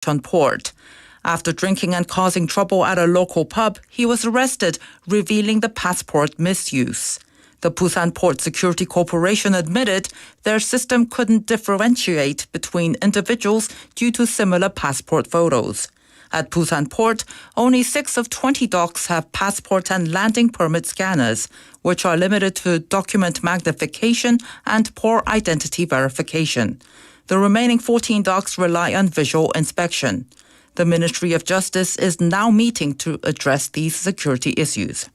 port. After drinking and causing trouble at a local pub, he was arrested, revealing the passport misuse. The Busan Port Security Corporation admitted their system couldn't differentiate between individuals due to similar passport photos. At Busan Port, only 6 of 20 docks have passport and landing permit scanners, which are limited to document magnification and poor identity verification. The remaining 14 docks rely on visual inspection. The Ministry of Justice is now meeting to address these security issues.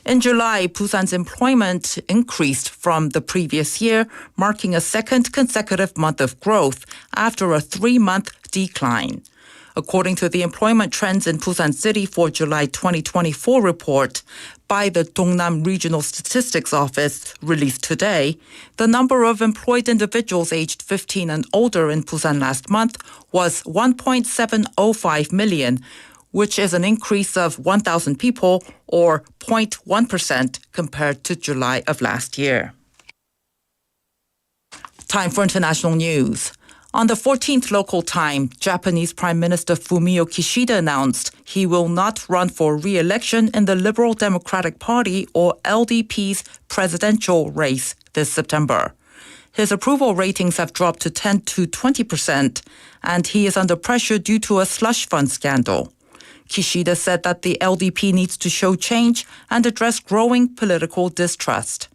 In July, Busan's employment increased from the previous year, marking a second consecutive month of growth after a 3-month decline. According to the Employment Trends in Busan City for July 2024 report by the Dongnam Regional Statistics Office released today, the number of employed individuals aged 15 and older in Busan last month was 1.705 million, which is an increase of 1,000 people or 0.1% compared to July of last year. Time for international news. On the 14th local time, Japanese Prime Minister Fumio Kishida announced he will not run for re-election in the Liberal Democratic Party or LDP's presidential race this September. His approval ratings have dropped to 10 to 20%, and he is under pressure due to a slush fund scandal. Kishida said that the LDP needs to show change and address growing political distrust.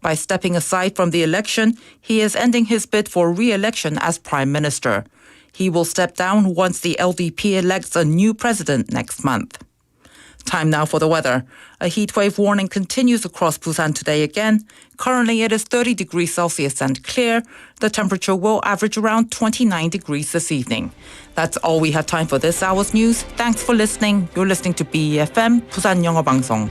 By stepping aside from the election, he is ending his bid for re-election as Prime Minister. He will step down once the LDP elects a new president next month. Time now for the weather. A heatwave warning continues across Busan today again. Currently it is 30 degrees Celsius and clear. The temperature will average around 29 degrees this evening. That's all we have time for this hour's news. Thanks for listening. You're listening to BEFM, 부산영어방송.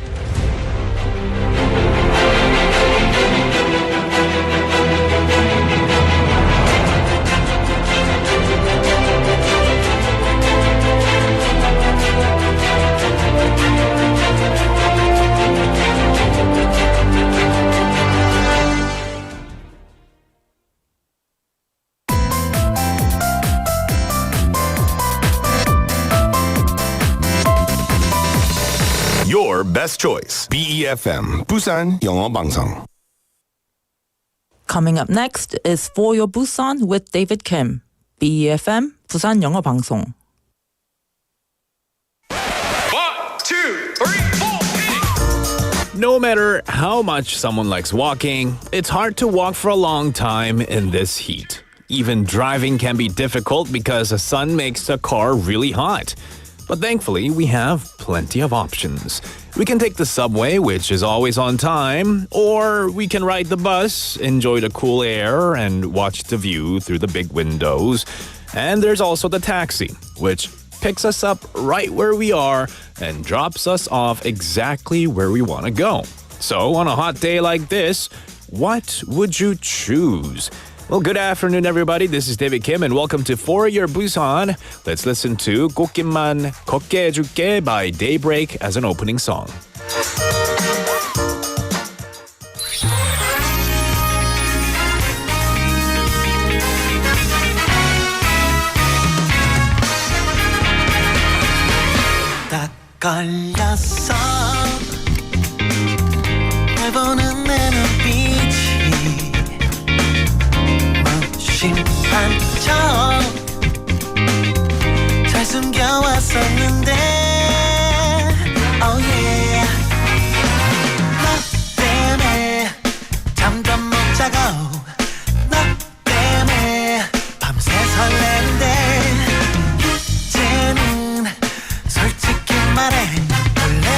Your best choice. BEFM, 부산영어방송. Coming up next is For Your Busan with David Kim. BEFM, 부산영어방송. 1, 2, 3, 4. No matter how much someone likes walking, it's hard to walk for a long time in this heat. Even driving can be difficult because the sun makes the car really hot. But thankfully, we have plenty of options. We can take the subway, which is always on time, or we can ride the bus, enjoy the cool air, and watch the view through the big windows. And there's also the taxi, which picks us up right where we are and drops us off exactly where we want to go. So on a hot day like this, what would you choose? Well, good afternoon, everybody. This is David Kim, and welcome to For Your Busan. Let's listen to 꽃길만 걷게 해줄게 by Daybreak as an opening song. 딱 걸렸어 날 보는 내 눈빛이 심판처럼 잘 숨겨왔었는데 Oh yeah 너 때문에 잠도 못 자고 너 때문에 밤새 설레는데 이제는 솔직히 말해 원래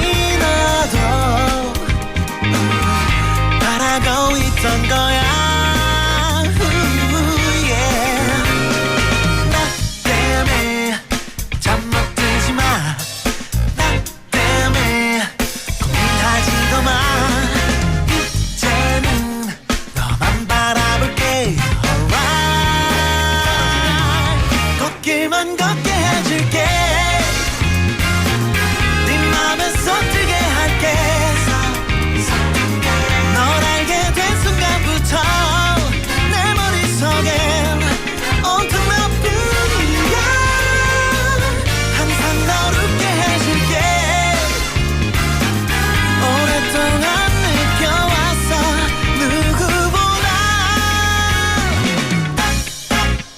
지나도 바라고 있던 거야 yeah. 나 때문에 잠 못 들지 마 나 때문에 고민하지도 마 이제는 너만 바라볼게 alright 걷길만 걷게 해줄게 네 맘에 서투게 할게 널 알게 된 순간부터 내 머릿속엔 온통 너뿐이야 항상 널 웃게 해줄게 오랫동안 느껴왔어 누구보다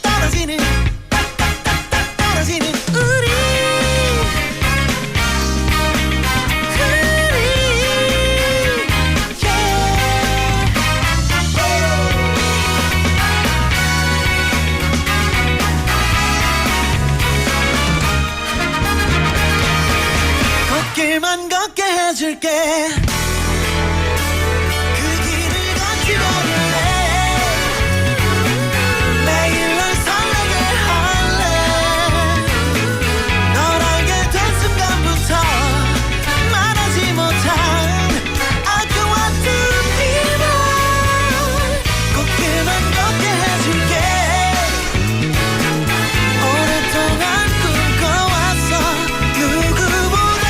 떨어지는 떨어지는 우리 걷길만 걷게 해줄게 그 길을 같이 걸을래 매일 널 설레게 할래 널 알게 된 순간부터 말하지 못한 아까와 두리번 걷길만 걷게 해줄게 오랫동안 꿈꿔왔어 누구보다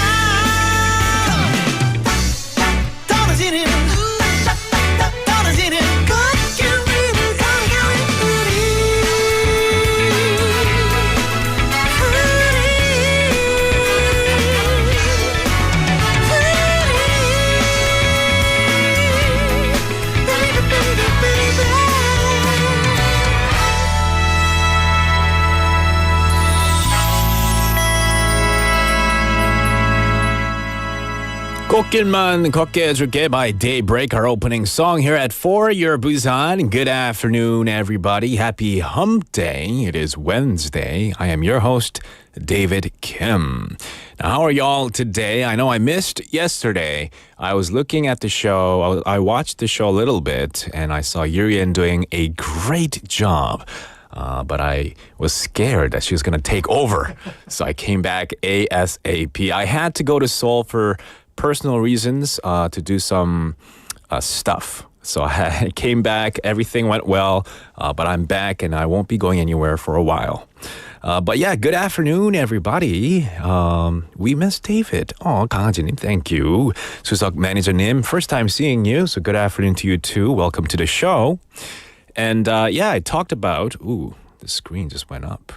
떨어지는 떨어지는 꽃길 위를 걸어가는 우리 꽃길만 걷게 해줄게 by Daybreak, our opening song here at 4, your Busan. Good afternoon, everybody. Happy hump day. It is Wednesday. I am your host, David Kim. Now, how are y'all today? I know I missed yesterday. I was looking at the show. I watched the show a little bit, and I saw Yurian doing a great job. But I was scared that she was going to take over. So I came back ASAP. I had to go to Seoul for personal reasons to do some stuff. So I came back, everything went well, but I'm back and I won't be going anywhere for a while. But yeah, good afternoon, everybody. We missed David. Oh, 강아지님, thank you. 수석 매니저님, first time seeing you, so good afternoon to you too. Welcome to the show. And yeah, I talked about, ooh, the screen just went up.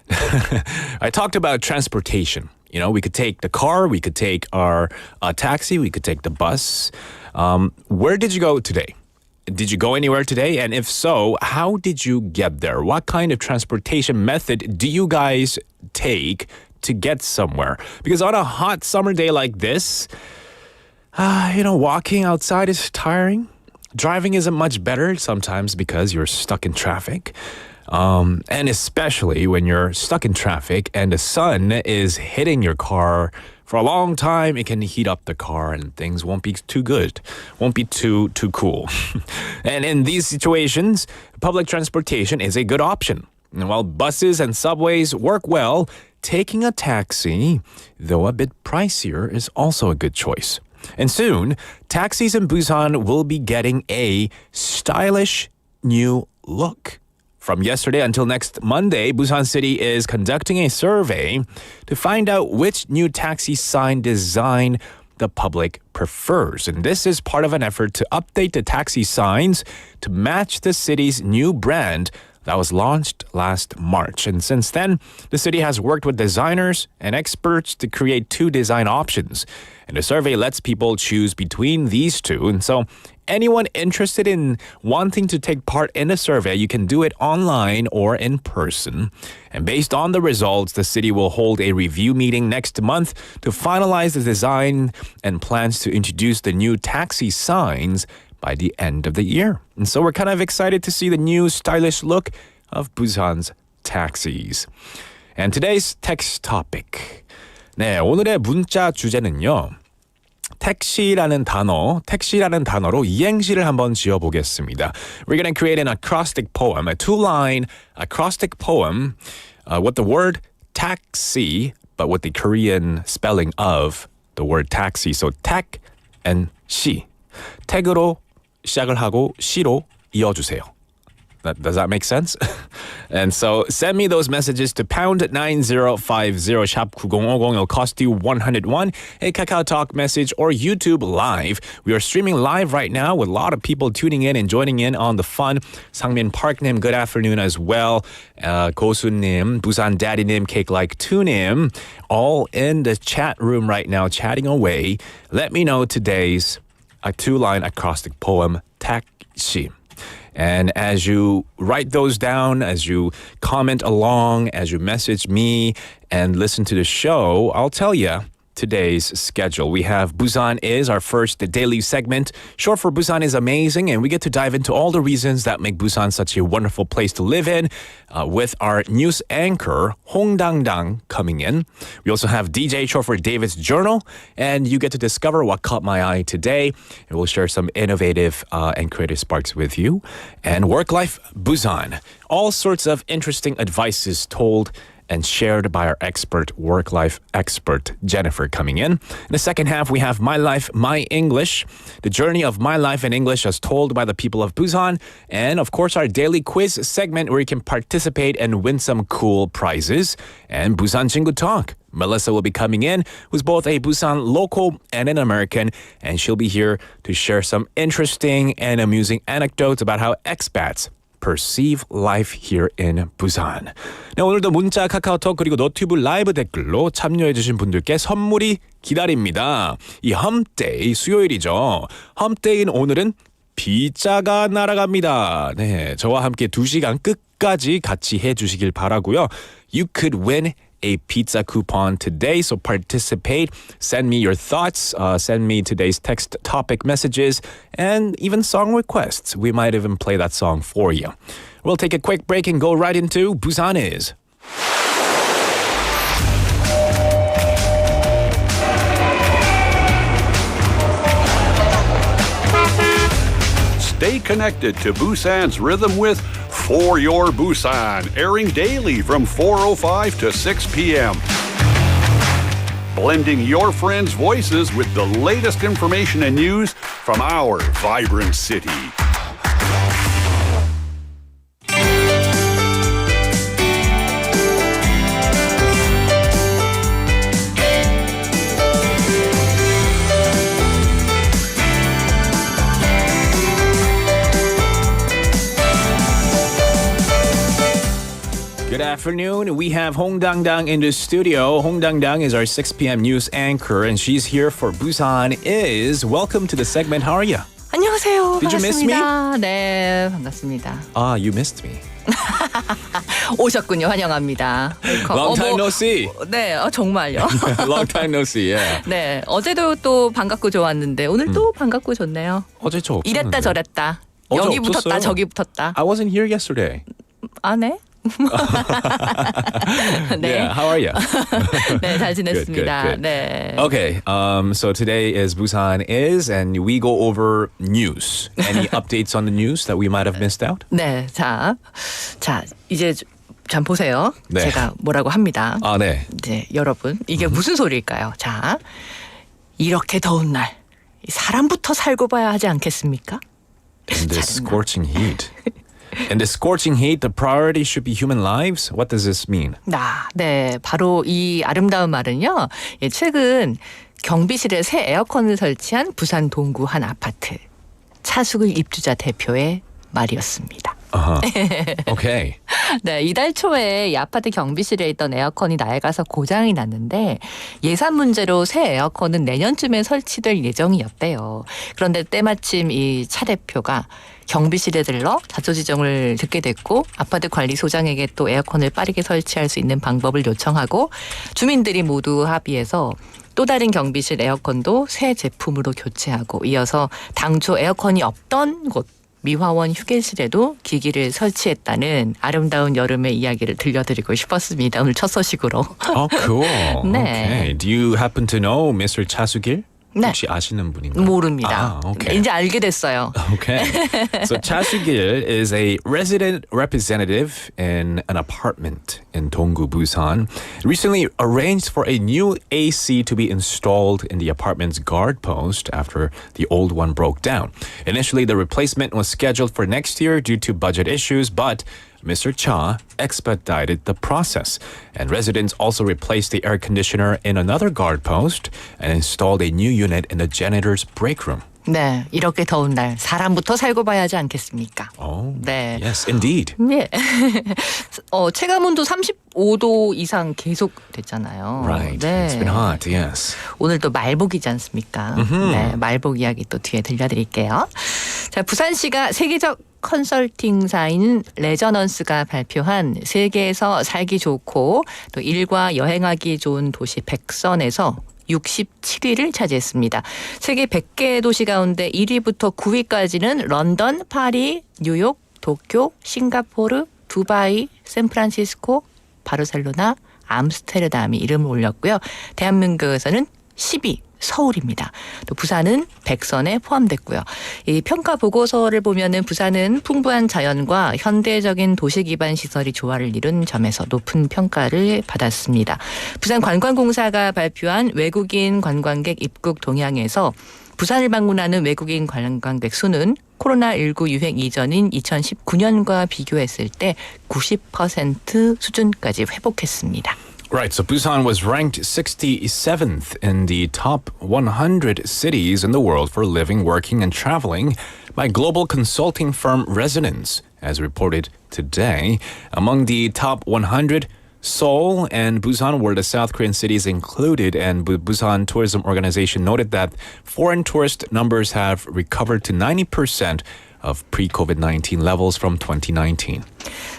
I talked about transportation. You know, we could take the car, we could take our taxi, we could take the bus. Where did you go today? Did you go anywhere today? And if so, how did you get there? What kind of transportation method do you guys take to get somewhere? Because on a hot summer day like this, you know, walking outside is tiring. Driving isn't much better sometimes because you're stuck in traffic. And especially when you're stuck in traffic and the sun is hitting your car for a long time, it can heat up the car and things won't be too good, won't be too cool. And in these situations, public transportation is a good option. And while buses and subways work well, taking a taxi, though a bit pricier, is also a good choice. And soon, taxis in Busan will be getting a stylish new look. From yesterday until next Monday, Busan City is conducting a survey to find out which new taxi sign design the public prefers. And this is part of an effort to update the taxi signs to match the city's new brand that was launched last March. And since then, the city has worked with designers and experts to create 2 design options. And the survey lets people choose between these 2. And so anyone interested in wanting to take part in the survey, you can do it online or in person. And based on the results, the city will hold a review meeting next month to finalize the design and plans to introduce the new taxi signs by the end of the year. And so we're kind of excited to see the new stylish look of Busan's taxis. And today's text topic. 네, 오늘의 문자 주제는요. 택시라는 단어로 이행시를 한번 지어보겠습니다. We're going to create an acrostic poem, a two-line acrostic poem with the word taxi, but with the Korean spelling of the word taxi. So 택 and 시. 택으로 시작을 하고 시로 이어주세요. Does that make sense? And so send me those messages to pound 9050 샵 9050. It'll cost you 101. A Kakao Talk message or YouTube Live. We are streaming live right now with a lot of people tuning in and joining in on the fun. Sangmin Park님, good afternoon as well. 고수님, Busan Daddy님, Cake Like Tunim, all in the chat room right now, chatting away. Let me know today's a two-line acrostic poem, 택시. And as you write those down, as you comment along, as you message me and listen to the show, I'll tell you today's schedule. We have Busan Is, our first daily segment. Short for Busan is amazing, and we get to dive into all the reasons that make Busan such a wonderful place to live in with our news anchor, Hong Dang coming in. We also have DJ, short for David's Journal, and you get to discover what caught my eye today. And we'll share some innovative and creative sparks with you. And Work Life Busan. All sorts of interesting advices told and shared by our expert, work-life expert, Jennifer, coming in. In the second half, we have My Life, My English, the journey of my life in English as told by the people of Busan, and of course, our daily quiz segment where you can participate and win some cool prizes, and Busan 친구 Talk. Melissa will be coming in, who's both a Busan local and an American, and she'll be here to share some interesting and amusing anecdotes about how expats perceive life here in Busan. 네, 오늘도 문자, 카카오톡 그리고 너튜브 라이브 댓글로 참여해주신 분들께 선물이 기다립니다. 이 험데이 수요일이죠. 험데이인 오늘은 피자가 날아갑니다. 네, 저와 함께 2시간 끝까지 같이 해주시길 바라고요. You could win a pizza coupon today, so participate. Send me your thoughts. Send me today's text topic messages and even song requests. We might even play that song for you. We'll take a quick break and go right into Busan Is. Stay connected to Busan's rhythm with For Your Busan, airing daily from 4:05 to 6 p.m. Blending your friends' voices with the latest information and news from our vibrant city. Good afternoon. We have Hong Dang in the studio. Hong Dang is our 6 p.m. news anchor, and she's here for Busan Is. Welcome to the segment. How are you? 안녕하세요. Did you miss me? 반갑습니다. 네, 반갑습니다. Ah, you missed me. 오셨군요. 환영합니다. Long time no see. 네, 정말요. Long time no see. Yeah. 네, 어제도 또 반갑고 좋았는데 오늘 또 반갑고 좋네요. 어제 저 없었는데. 이랬다 저랬다. 어제 여기 붙었다 없었어요. 저기 붙었다. I wasn't here yesterday. 아, 네? 네. Yeah, how are you? 네, 잘 지냈습니다. Good. 네. Okay, so today is Busan Is, and we go over news. Any updates on the news that we might have missed out? 네, 자, 이제 참 보세요. 네. 제가 뭐라고 합니다. 아, 네. 이제 여러분, 이게 무슨 소리일까요? 자, 이렇게 더운 날 사람부터 살고 봐야 하지 않겠습니까? In this scorching heat. In this scorching heat, the priority should be human lives? What does this mean? 네, 바로 이 아름다운 말은요. 예, 최근 경비실에 새 에어컨을 설치한 부산 동구 한 아파트 차숙을 입주자 대표의 말이었습니다. Okay. 네, 이달 초에 이 아파트 경비실에 있던 에어컨이 낡아서 고장이 났는데 예산 문제로 새 에어컨은 내년쯤에 설치될 예정이었대요. 그런데 때마침 이 차 대표가 경비실에 들러 자초지종을 듣게 됐고 아파트 관리소장에게 또 에어컨을 빠르게 설치할 수 있는 방법을 요청하고 주민들이 모두 합의해서 또 다른 경비실 에어컨도 새 제품으로 교체하고 이어서 당초 에어컨이 없던 곳 미화원 휴게실에도 기기를 설치했다는 아름다운 여름의 이야기를 들려드리고 싶었습니다. 오늘 첫 소식으로. Oh, cool. 네. Okay. Do you happen to know Mr. 차수길? 네. 혹시 아시는 분인가요? 모릅니다. okay. 이제 알게 됐어요. Okay. So Cha Soo-gil is a resident representative in an apartment in Donggu, Busan. Recently arranged for a new AC to be installed in the apartment's guard post after the old one broke down. Initially, the replacement was scheduled for next year due to budget issues, but Mr. Cha expedited the process, and residents also replaced the air conditioner in another guard post and installed a new unit in the janitor's break room. 네, 이렇게 더운 날 사람부터 살고 봐야 하지 않겠습니까? Oh, 네. yes, indeed. 네. 체감온도 35도 이상 계속 됐잖아요. Right, 네. it's been hot, yes. 오늘 또 말복이지 않습니까? 네, 말복 이야기 또 뒤에 들려드릴게요. 자, 부산시가 세계적 컨설팅사인 레저넌스가 발표한 세계에서 살기 좋고 또 일과 여행하기 좋은 도시 100선에서 67위를 차지했습니다. 세계 100개 도시 가운데 1위부터 9위까지는 런던, 파리, 뉴욕, 도쿄, 싱가포르, 두바이, 샌프란시스코, 바르셀로나, 암스테르담이 이름을 올렸고요. 대한민국에서는 10위. 서울입니다. 또 부산은 100선에 포함됐고요. 이 평가 보고서를 보면은 부산은 풍부한 자연과 현대적인 도시 기반 시설이 조화를 이룬 점에서 높은 평가를 받았습니다. 부산관광공사가 발표한 외국인 관광객 입국 동향에서 부산을 방문하는 외국인 관광객 수는 코로나19 유행 이전인 2019년과 비교했을 때 90% 수준까지 회복했습니다. Right, so Busan was ranked 67th in the top 100 cities in the world for living, working, and traveling by global consulting firm Resonance, as reported today. Among the top 100, Seoul and Busan were the South Korean cities included, and Busan Tourism Organization noted that foreign tourist numbers have recovered to 90% of pre-COVID-19 levels from 2019.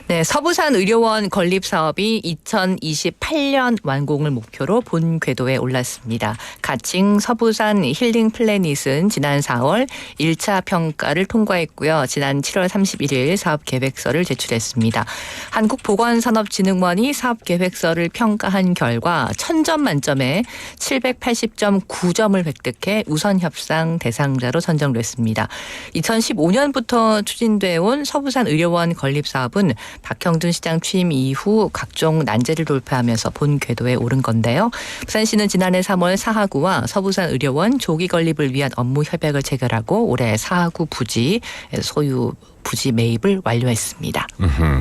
네, 서부산 의료원 건립 사업이 2028년 완공을 목표로 본 궤도에 올랐습니다. 가칭 서부산 힐링 플래닛은 지난 4월 1차 평가를 통과했고요. 지난 7월 31일 사업 계획서를 제출했습니다. 한국보건산업진흥원이 사업 계획서를 평가한 결과 1000점 만점에 780.9점을 획득해 우선 협상 대상자로 선정됐습니다. 2015년부터 추진돼 온 서부산 의료원 건립 사업은 박형준 시장 취임 이후 각종 난제를 돌파하면서 본 궤도에 오른 건데요. 부산시는 지난해 3월 사하구와 서부산 의료원 조기 건립을 위한 업무 협약을 체결하고 올해 사하구 부지 소유 부지 매입을 완료했습니다.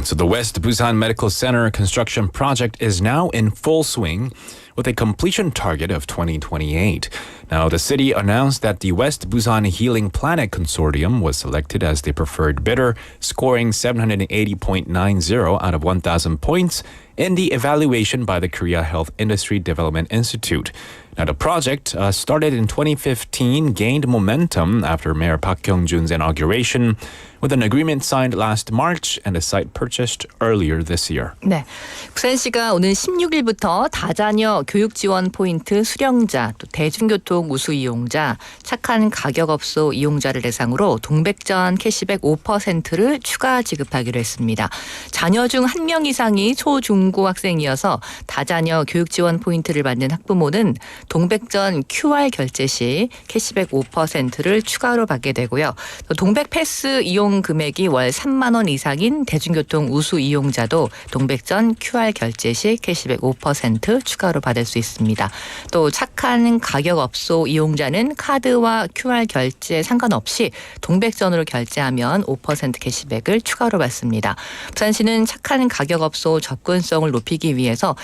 So the West Busan Medical Center construction project is now in full swing with a completion target of 2028. Now, the city announced that the West Busan Healing Planet Consortium was selected as the preferred bidder, scoring 780.90 out of 1,000 points in the evaluation by the Korea Health Industry Development Institute. Now, the project started in 2015, gained momentum after Mayor Park Kyung-jun's inauguration, with an agreement signed last March and a site purchased earlier this year. 네, 부산시가 오는 16일부터 다자녀 교육 지원 포인트 수령자, 또 대중교통 우수 이용자, 착한 가격업소 이용자를 대상으로 동백전 캐시백 5%를 추가 지급하기로 했습니다. 자녀 중 1명 이상이 초, 중고 학생이어서 다자녀 교육 지원 포인트를 받는 학부모는 동백전 QR 결제 시 캐시백 5%를 추가로 받게 되고요. 또 동백 패스 이용 금액이 월 3만 원 이상인 대중교통 우수 이용자도 동백전 QR 결제 시 캐시백 5% 추가로 받을 수 있습니다. 또 착한 가격업소 이용자는 카드와 QR 결제 상관없이 동백전으로 결제하면 5% 캐시백을 추가로 받습니다. 부산시는 착한 가격업소 접근성을 높이기 위해서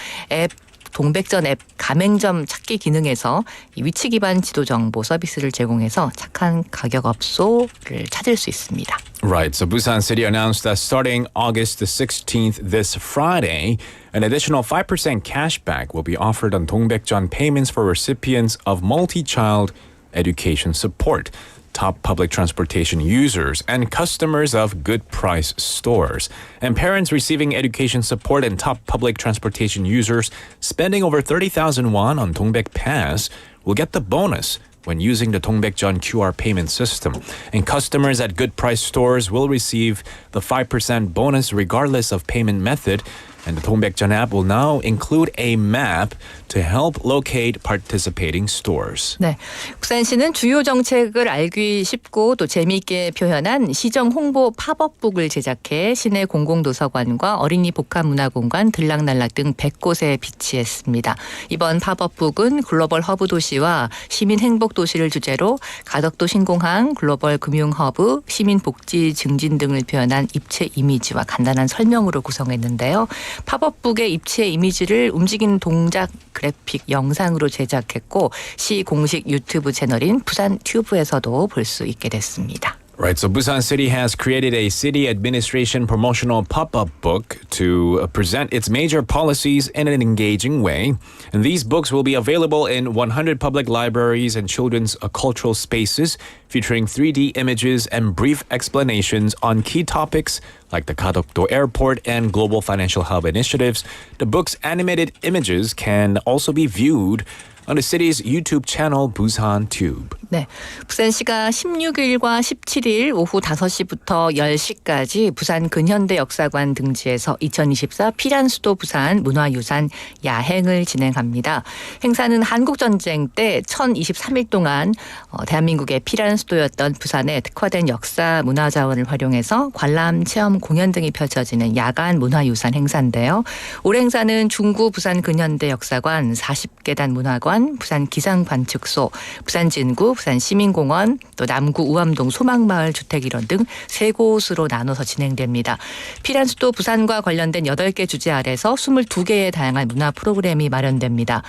동백전 앱 가맹점 찾기 기능에서 위치 기반 지도 정보 서비스를 제공해서 착한 가격업소를 찾을 수 있습니다. Right, so Busan City announced that starting August the 16th this Friday, an additional 5% cashback will be offered on 동백전 payments for recipients of multi-child education support, top public transportation users, and customers of good price stores. And parents receiving education support and top public transportation users spending over 30,000 won on Dongbek Pass will get the bonus when using the Dongbekjeon QR payment system. And customers at good price stores will receive the 5% bonus regardless of payment method. And the 동백전 app will now include a map to help locate participating stores. 네, 부산시는 주요 정책을 알기 쉽고 또 재미있게 표현한 시정 홍보 팝업북을 제작해 시내 공공도서관과 어린이 복합문화공간, 들락날락 등 100곳에 비치했습니다. 이번 팝업북은 글로벌 허브 도시와 시민 행복 도시를 주제로 가덕도 신공항, 글로벌 금융 허브, 시민 복지 증진 등을 표현한 입체 이미지와 간단한 설명으로 구성했는데요. 팝업북의 입체 이미지를 움직이는 동작 그래픽 영상으로 제작했고 시 공식 유튜브 채널인 부산 튜브에서도 볼 수 있게 됐습니다. Right, so Busan City has created a city administration promotional pop-up book to present its major policies in an engaging way. And these books will be available in 100 public libraries and children's cultural spaces, featuring 3D images and brief explanations on key topics like the Kadokdo Airport and global financial hub initiatives. The book's animated images can also be viewed on the city's YouTube channel, Busan Tube. 네, 부산시가 16일과 17일 오후 5시부터 10시까지 부산 근현대 역사관 등지에서 2024 피란수도 부산 문화유산 야행을 진행합니다. 행사는 한국전쟁 때 1023일 동안 대한민국의 피란수도였던 부산에 특화된 역사 문화자원을 활용해서 관람, 체험, 공연 등이 펼쳐지는 야간 문화유산 행사인데요. 올해 행사는 중구 부산 근현대 역사관, 40계단 문화관, 부산 기상관측소, 부산 진구, 부산 시민공원, 또 남구 우암동 소망마을 주택일원 등 3곳으로 나눠서 진행됩니다. 피란수도 부산과 관련된 8개 주제 아래서 22개의 다양한 문화 프로그램이 마련됩니다.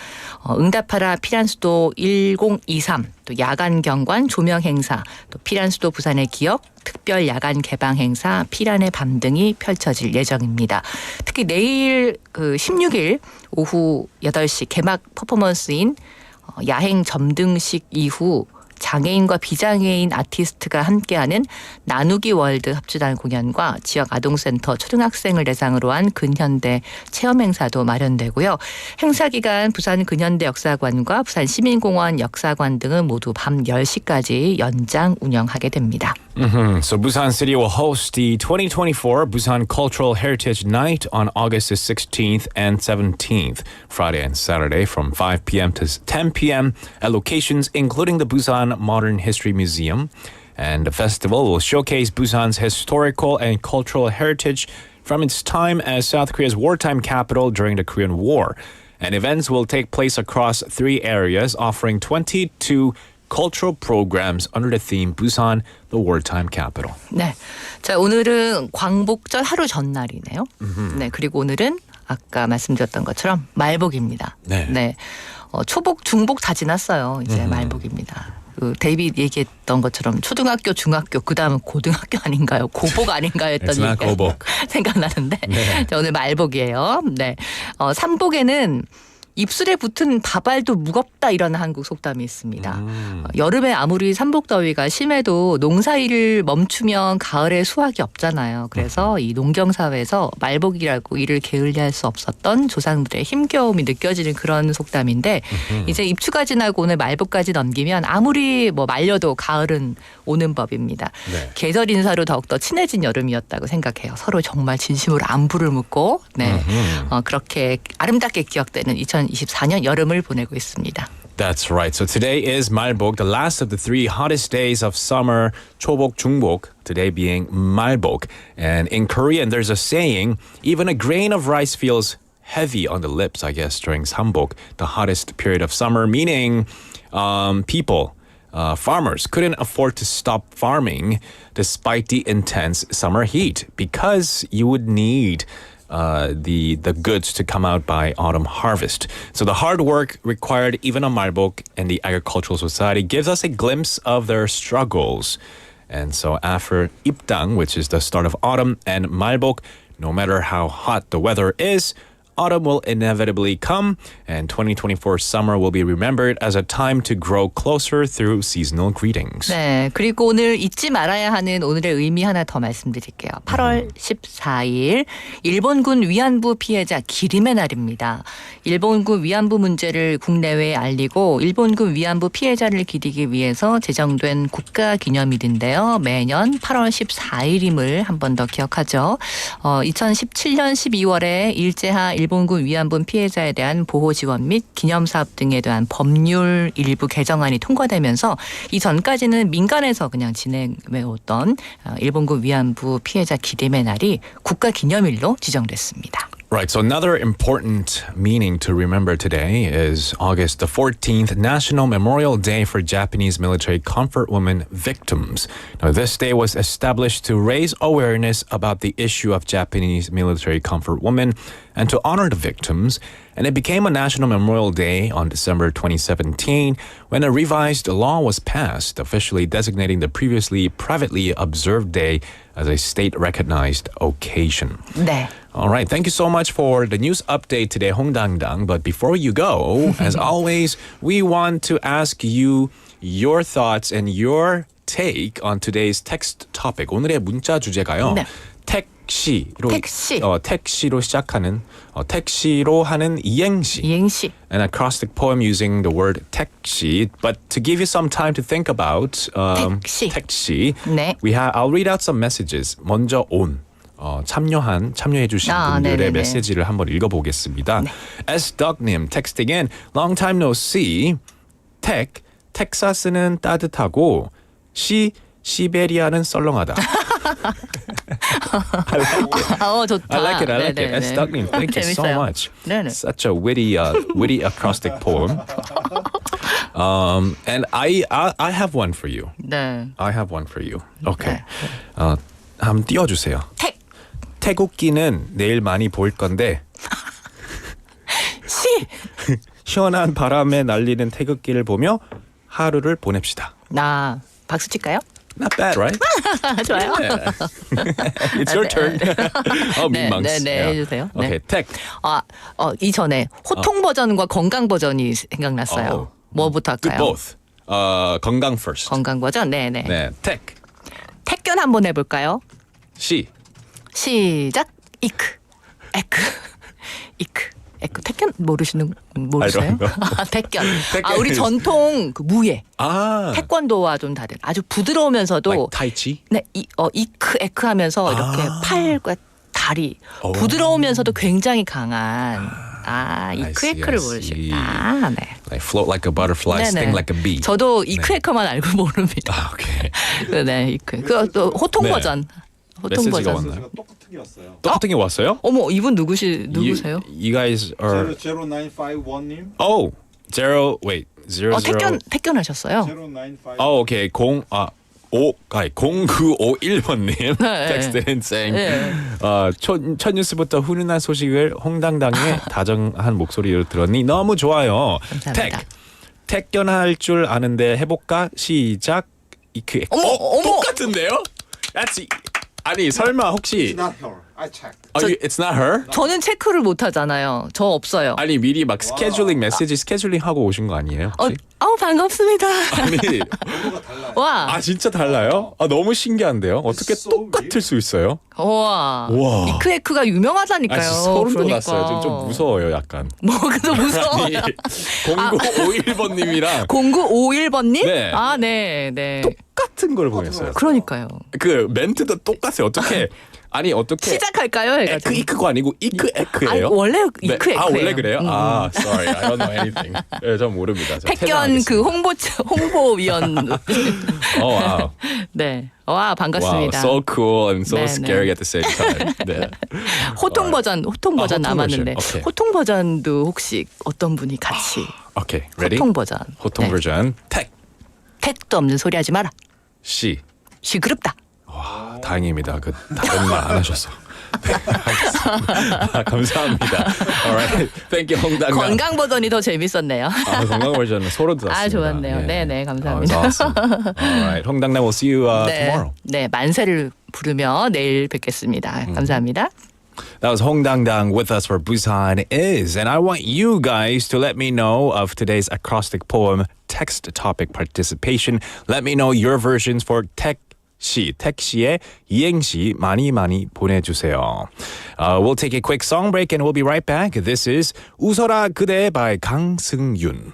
응답하라 피란수도 1023, 또 야간 경관 조명 행사, 또 피란수도 부산의 기억, 특별 야간 개방 행사, 피란의 밤 등이 펼쳐질 예정입니다. 특히 내일 16일 오후 8시 개막 퍼포먼스인 야행 점등식 이후 장애인과 비장애인 아티스트가 함께하는 나누기 월드 합주단 공연과 지역 아동센터 초등학생을 대상으로 한 근현대 체험 행사도 마련되고요. 행사 기간 부산 근현대 역사관과 부산 시민공원 역사관 등은 모두 밤 10시까지 연장 운영하게 됩니다. So Busan City will host the 2024 Busan Cultural Heritage Night on August 16th and 17th, Friday and Saturday from 5 p.m. to 10 p.m. at locations including the Busan Modern History Museum. And the festival will showcase Busan's historical and cultural heritage from its time as South Korea's wartime capital during the Korean War. And events will take place across 3 areas, offering 22 cultural programs under the theme Busan, the wartime capital. 네, 자 오늘은 광복절 하루 전날이네요. 네, 그리고 오늘은 아까 말씀드렸던 것처럼 말복입니다. 네. 초복, 중복 다 지났어요. 이제 말복입니다. 그 데이빗 얘기했던 것처럼 초등학교, 중학교, 그다음은 고등학교 아닌가요? 고복 아닌가요? 했던 얘기가 고복. 생각나는데 네. 자, 오늘 말복이에요. 네, 삼복에는 입술에 붙은 밥알도 무겁다 이런 한국 속담이 있습니다. 여름에 아무리 삼복더위가 심해도 농사일을 멈추면 가을에 수확이 없잖아요. 그래서 이 농경사회에서 말복이라고 이를 게을리할 수 없었던 조상들의 힘겨움이 느껴지는 그런 속담인데 이제 입추가 지나고 오늘 말복까지 넘기면 아무리 말려도 가을은 오는 법입니다. 네. 계절 인사로 더욱더 친해진 여름이었다고 생각해요. 서로 정말 진심으로 안부를 묻고 그렇게 아름답게 기억되는 2024년 여름을 보내고 있습니다. That's right. So today is Malbok, the last of the 3 hottest days of summer, Chobok, Jungbok, today being Malbok. And in Korean, there's a saying, even a grain of rice feels heavy on the lips, I guess, during Sambok, the hottest period of summer, meaning farmers couldn't afford to stop farming despite the intense summer heat because you would need the goods to come out by autumn harvest. So the hard work required even on Malbok and the agricultural society gives us a glimpse of their struggles. And so after Ipdang, which is the start of autumn, and Malbok, no matter how hot the weather is, autumn will inevitably come, and 2024 summer will be remembered as a time to grow closer through seasonal greetings. 네, 그리고 오늘 잊지 말아야 하는 오늘의 의미 하나 더 말씀드릴게요. 8월 14일 일본군 위안부 피해자 기림의 날입니다. 일본군 위안부 문제를 국내외에 알리고 일본군 위안부 피해자를 기리기 위해서 제정된 국가기념일인데요. 매년 8월 14일임을 한 번 더 기억하죠. 2017년 12월에 일제하 일본군 위안부 피해자에 대한 보호 지원 및 기념사업 등에 대한 법률 일부 개정안이 통과되면서 이전까지는 민간에서 그냥 진행해왔던 일본군 위안부 피해자 기림의 날이 국가기념일로 지정됐습니다. Right, so another important meaning to remember today is August the 14th, National Memorial Day for Japanese military comfort women victims. Now, this day was established to raise awareness about the issue of Japanese military comfort women and to honor the victims. And it became a National Memorial Day on December 2017 when a revised law was passed, officially designating the previously privately observed day as a state-recognized occasion. 네. All right, thank you so much for the news update today, 홍당당. But before you go, as always, we want to ask you your thoughts and your take on today's text topic. 오늘의 문자 주제가요. 네. 택시로 택시. 택시로 시작하는 택시로 하는 이행시. 이행시. An acrostic poem using the word 택시. But to give you some time to think about 택시. 택시, 네. I'll read out some messages. 먼저 온. 참여해 주신 분들의 네네네. 메시지를 한번 읽어보겠습니다. S.님 texting in, long time no see. 텍사스는 따뜻하고 시베리아는 썰렁하다. 좋다. I like it. 네네네. S.님, thank you so 재밌어요. much. 네네. Such a witty acrostic poem. And I have one for you. 네. I have one for you. Okay. 한번 띄워주세요. 태국기는 내일 많이 보일 건데 시원한 바람에 날리는 태극기를 보며 하루를 보냅시다. 나 박수 칠까요? Not bad, right? 좋아요. Yeah. It's your turn. 민망스. 네, 해주세요. 네. Okay, 택. 이전에 호통 버전과 건강 버전이 생각났어요. 뭐부터 Do 할까요? both. 건강 first. 건강 버전? 네네. 네, 택. 택견 한번 해볼까요? 시작. 이크. 택견 모르세요? I don't know. 택견. 택견 우리 is- 전통 그 무예. 아. 태권도와 좀 다른 아주 부드러우면서도 Like 타이치? 네, 이크 하면서 이렇게 팔과 다리 오. 부드러우면서도 굉장히 강한 I see, 이크를 I 모르실까? 네. Like float like a butterfly, sting like a bee. 저도 이크만 알고 모릅니다. 아, 오케이. 네, 이크. 또 호통 네. 버전. 호통 메시지가 버전. 왔나요? 똑같은 게 왔어요. 똑같은 게 왔어요? 어머, 이분 누구세요? You guys are 0951님. Oh, wait. 00 택견하셨어요? 0951. Oh, okay. 0951번님 네. 텍스트는 saying 네. 첫 뉴스부터 훈훈한 소식을 홍당당의 다정한 목소리로 들었니 너무 좋아요. 감사합니다. 택견할 줄 아는데 해볼까? 시작. 어머. 똑같은데요? 아니 설마 혹시 Not her. I checked. It's not her? 저는 체크를 못 하잖아요. 저 없어요. 아니 미리 막 스케줄링 메시지 스케줄링 하고 오신 거 아니에요? 혹시? 반갑습니다. 아니 번호가 달라요. 와. 진짜 달라요? 너무 신기한데요. 어떻게 So 똑같을 수 있어요? 와. 우와. 이크가 유명하다니까요. 진짜 소름 그러니까. 돋았어요. 좀 무서워요, 약간. 그래서 무서워요. 0951번님이랑 0951번님? 네. 네. 똑같은 걸 보냈어요. 그러니까요. 그 멘트도 똑같아요. 어떻게 시작할까요? 이크가 아니고 이크에크예요? 원래 이크에크예요. 원래 그래요? Sorry, I don't know anything. 네, 전 모릅니다. 저 택견 그 홍보위원. wow. 네. 와, 반갑습니다. Wow, so cool and so 네, scary 네. at the same time. 네. 호통 버전 호통 남았는데 버전. 오케이. 호통 버전도 혹시 어떤 분이 같이 오케이, ready? 호통 버전. 호통 네. 버전. 택도 없는 소리 하지 마라. 시끄럽다. 다행입니다. 다른 말 안 하셔서. 네, 알겠습니다. 감사합니다. Alright, thank you 홍당당. 건강 버전이 더 재밌었네요. 건강 버전은 소름 돋았습니다. 좋았네요. 네, 감사합니다. awesome. Alright, 홍당당, we'll see you tomorrow. 네, 만세를 부르며 내일 뵙겠습니다. 감사합니다. That was Hong Dang Dang with us for Busan Is. And I want you guys to let me know of today's acrostic poem text topic participation. Let me know your versions for 택시의 이행시 많이 보내주세요. We'll take a quick song break and we'll be right back. This is 웃어라 그대 by 강승윤.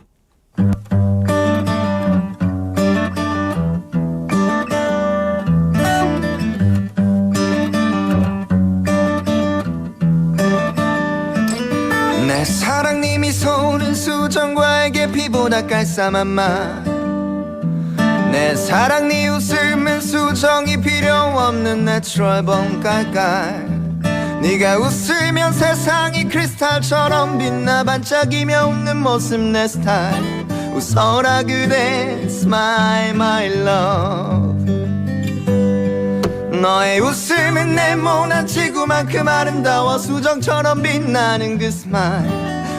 내 사랑님이 쏘는 수정과에게 피보다 깔쌈한 맛 내 사랑 네 웃음은 수정이 필요 없는 내추럴 범 깔깔 네가 웃으면 세상이 크리스탈처럼 빛나 반짝이며 웃는 모습 내 스타일 웃어라 그대 Smile my love 너의 웃음은 네모난 지구만큼 아름다워 수정처럼 빛나는 그 스마일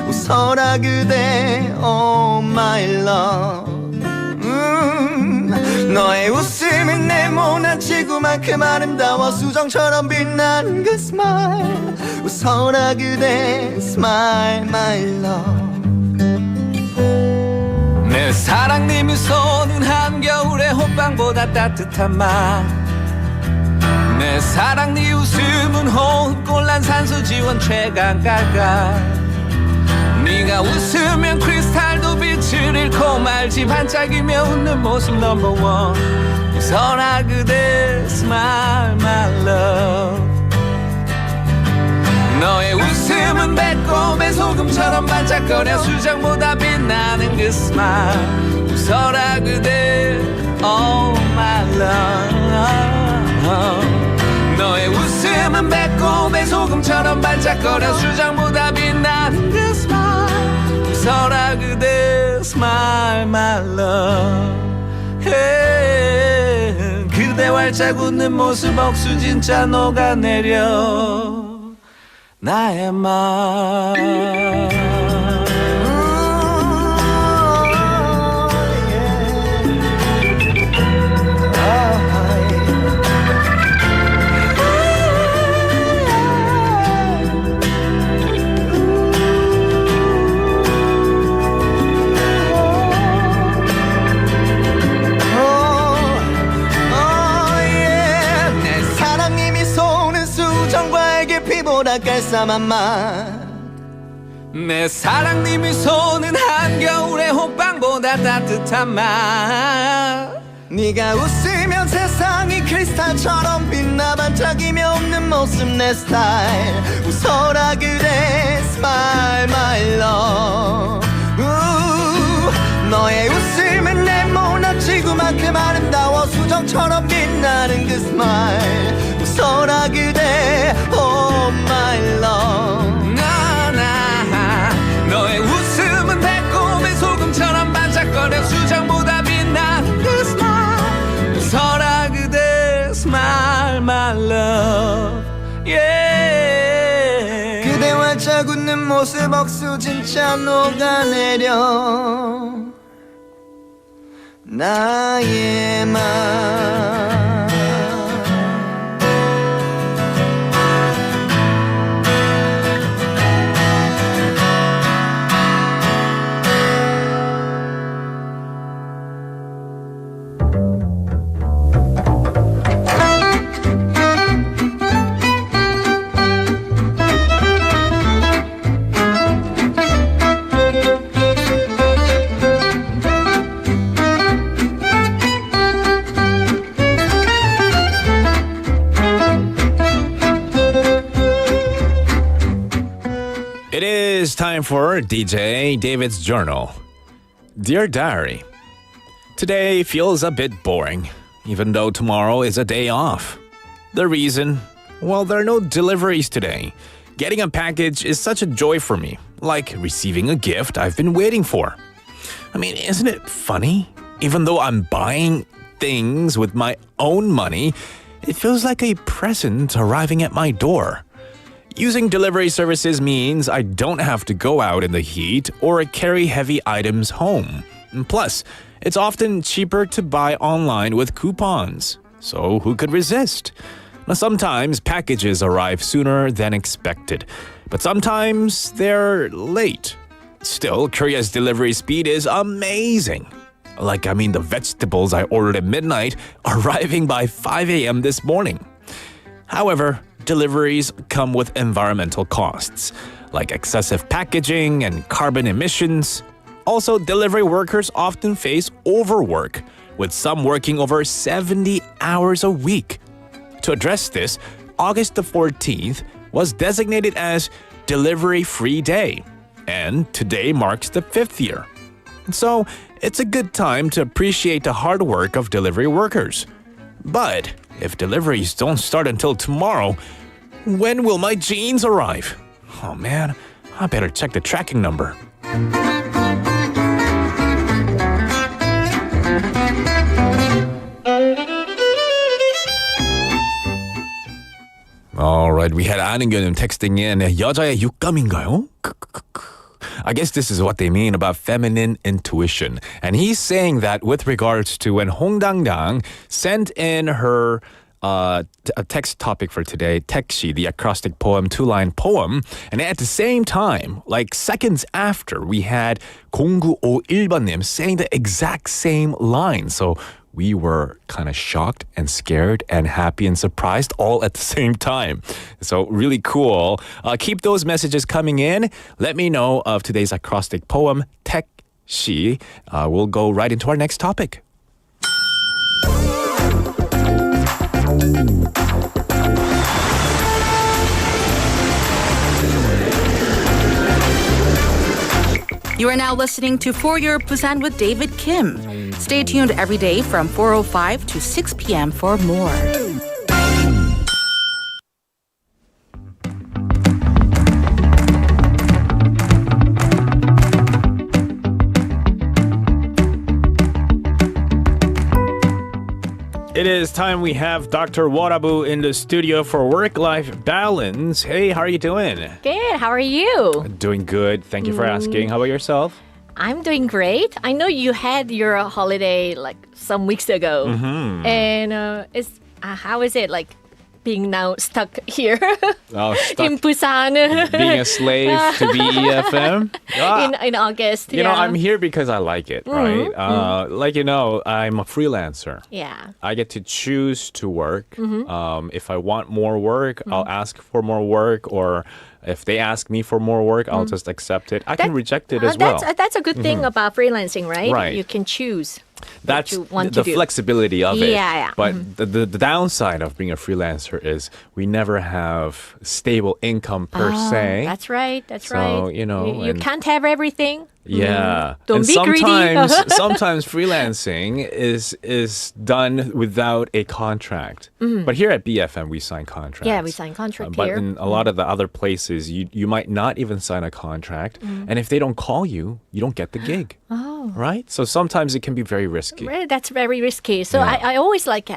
웃어라 그대 Oh my love 너의 웃음은 네모난 지구만큼 아름다워 수정처럼 빛나는 그 스마일 웃어라 그대 Smile my love 내 사랑 네 미소는 한겨울의 호빵보다 따뜻한 맛 내 사랑 네 웃음은 호흡곤란 산소 지원 최강 깔깔 네가 웃으면 크리스탈도 빛을 잃고 말지 반짝이며 웃는 모습 넘버원 웃어라 그대 Smile my love 너의 웃음은 배꼽의 소금처럼 반짝거려 수정보다 빛나는 그 스마일 웃어라 그대 Oh my love 너의 웃음은 배꼽의 소금처럼 반짝거려 수정보다 빛나는 그 스마일 웃어라 그대 Smile my love hey, 그대 활짝 웃는 모습 억수 진짜 녹아내려 나의 맘 깔쌈한 맛 내 사랑 네 미소는 한겨울의 호빵보다 따뜻한 맛 네가 웃으면 세상이 크리스탈처럼 빛나 반짝이며 웃는 모습 내 스타일 웃어라 그대 Smile my love 너의 웃음은 네모난 지구만큼 아름다워 수정처럼 빛나는 그 스마일 웃어라 그대 Oh my love 나나 너의 웃음은 배꼽의 소금처럼 반짝거려 수정보다 빛나는 그 스마일 웃어라 그대 Smile my love yeah. 그대 활짝 웃는 모습 억수 진짜 녹아내려 나의 맘 It's time for DJ David's Journal. Dear Diary, today feels a bit boring, even though tomorrow is a day off. The reason? Well, there are no deliveries today. Getting a package is such a joy for me, like receiving a gift I've been waiting for. I mean, isn't it funny? Even though I'm buying things with my own money, it feels like a present arriving at my door. Using delivery services means I don't have to go out in the heat or carry heavy items home. And plus, it's often cheaper to buy online with coupons. So who could resist? Now, sometimes packages arrive sooner than expected, but sometimes they're late. Still, Korea's delivery speed is amazing. The vegetables I ordered at midnight are arriving by 5 a.m. this morning. However, deliveries come with environmental costs, like excessive packaging and carbon emissions. Also, delivery workers often face overwork, with some working over 70 hours a week. To address this, August the 14th was designated as Delivery Free Day, and today marks the 5th year. So, it's a good time to appreciate the hard work of delivery workers. But if deliveries don't start until tomorrow, when will my jeans arrive? Oh man, I better check the tracking number. Alright, we had 안은교님 texting in 여자의 육감인가요? I guess this is what they mean about feminine intuition. And he's saying that with regards to when Hong Dang sent in her a text topic for today, 택시, the acrostic poem, 2-line poem. And at the same time, like seconds after, we had 0951번님 saying the exact same line. So we were kind of shocked and scared and happy and surprised all at the same time. So really cool. Keep those messages coming in. Let me know of today's acrostic poem, 택시. We'll go right into our next topic. You are now listening to For Your Busan with David Kim. Stay tuned every day from 4:05 to 6 p.m. for more. It is time we have Dr. Warabu in the studio for work-life balance. Hey, how are you doing? Good. How are you? Doing good. Thank you for asking. How about yourself? I'm doing great. I know you had your holiday like some weeks ago. Mm-hmm. And how is it like being now stuck here Oh, stuck in Busan? being a slave to BEFM? in August. You know, I'm here because I like it, right? Like you know, I'm a freelancer. Yeah. I get to choose to work. If I want more work, I'll ask for more work, or if they ask me for more work, I'll just accept it. I can reject it as well. That's a good thing about freelancing, right? Right. You can choose. That's you want the to do. flexibility of it. Yeah. But the downside of being a freelancer is we never have stable income per se. That's right. That's So, right. you know, you and- can't have everything. Yeah. Don't and be greedy. sometimes freelancing is done without a contract. But here at BFM we sign contracts. Yeah, we sign contract but here. in a lot of the other places you might not even sign a contract, and if they don't call you, you don't get the gig. Oh. Right? So sometimes it can be very risky. Right, that's very risky. So Yeah. I always like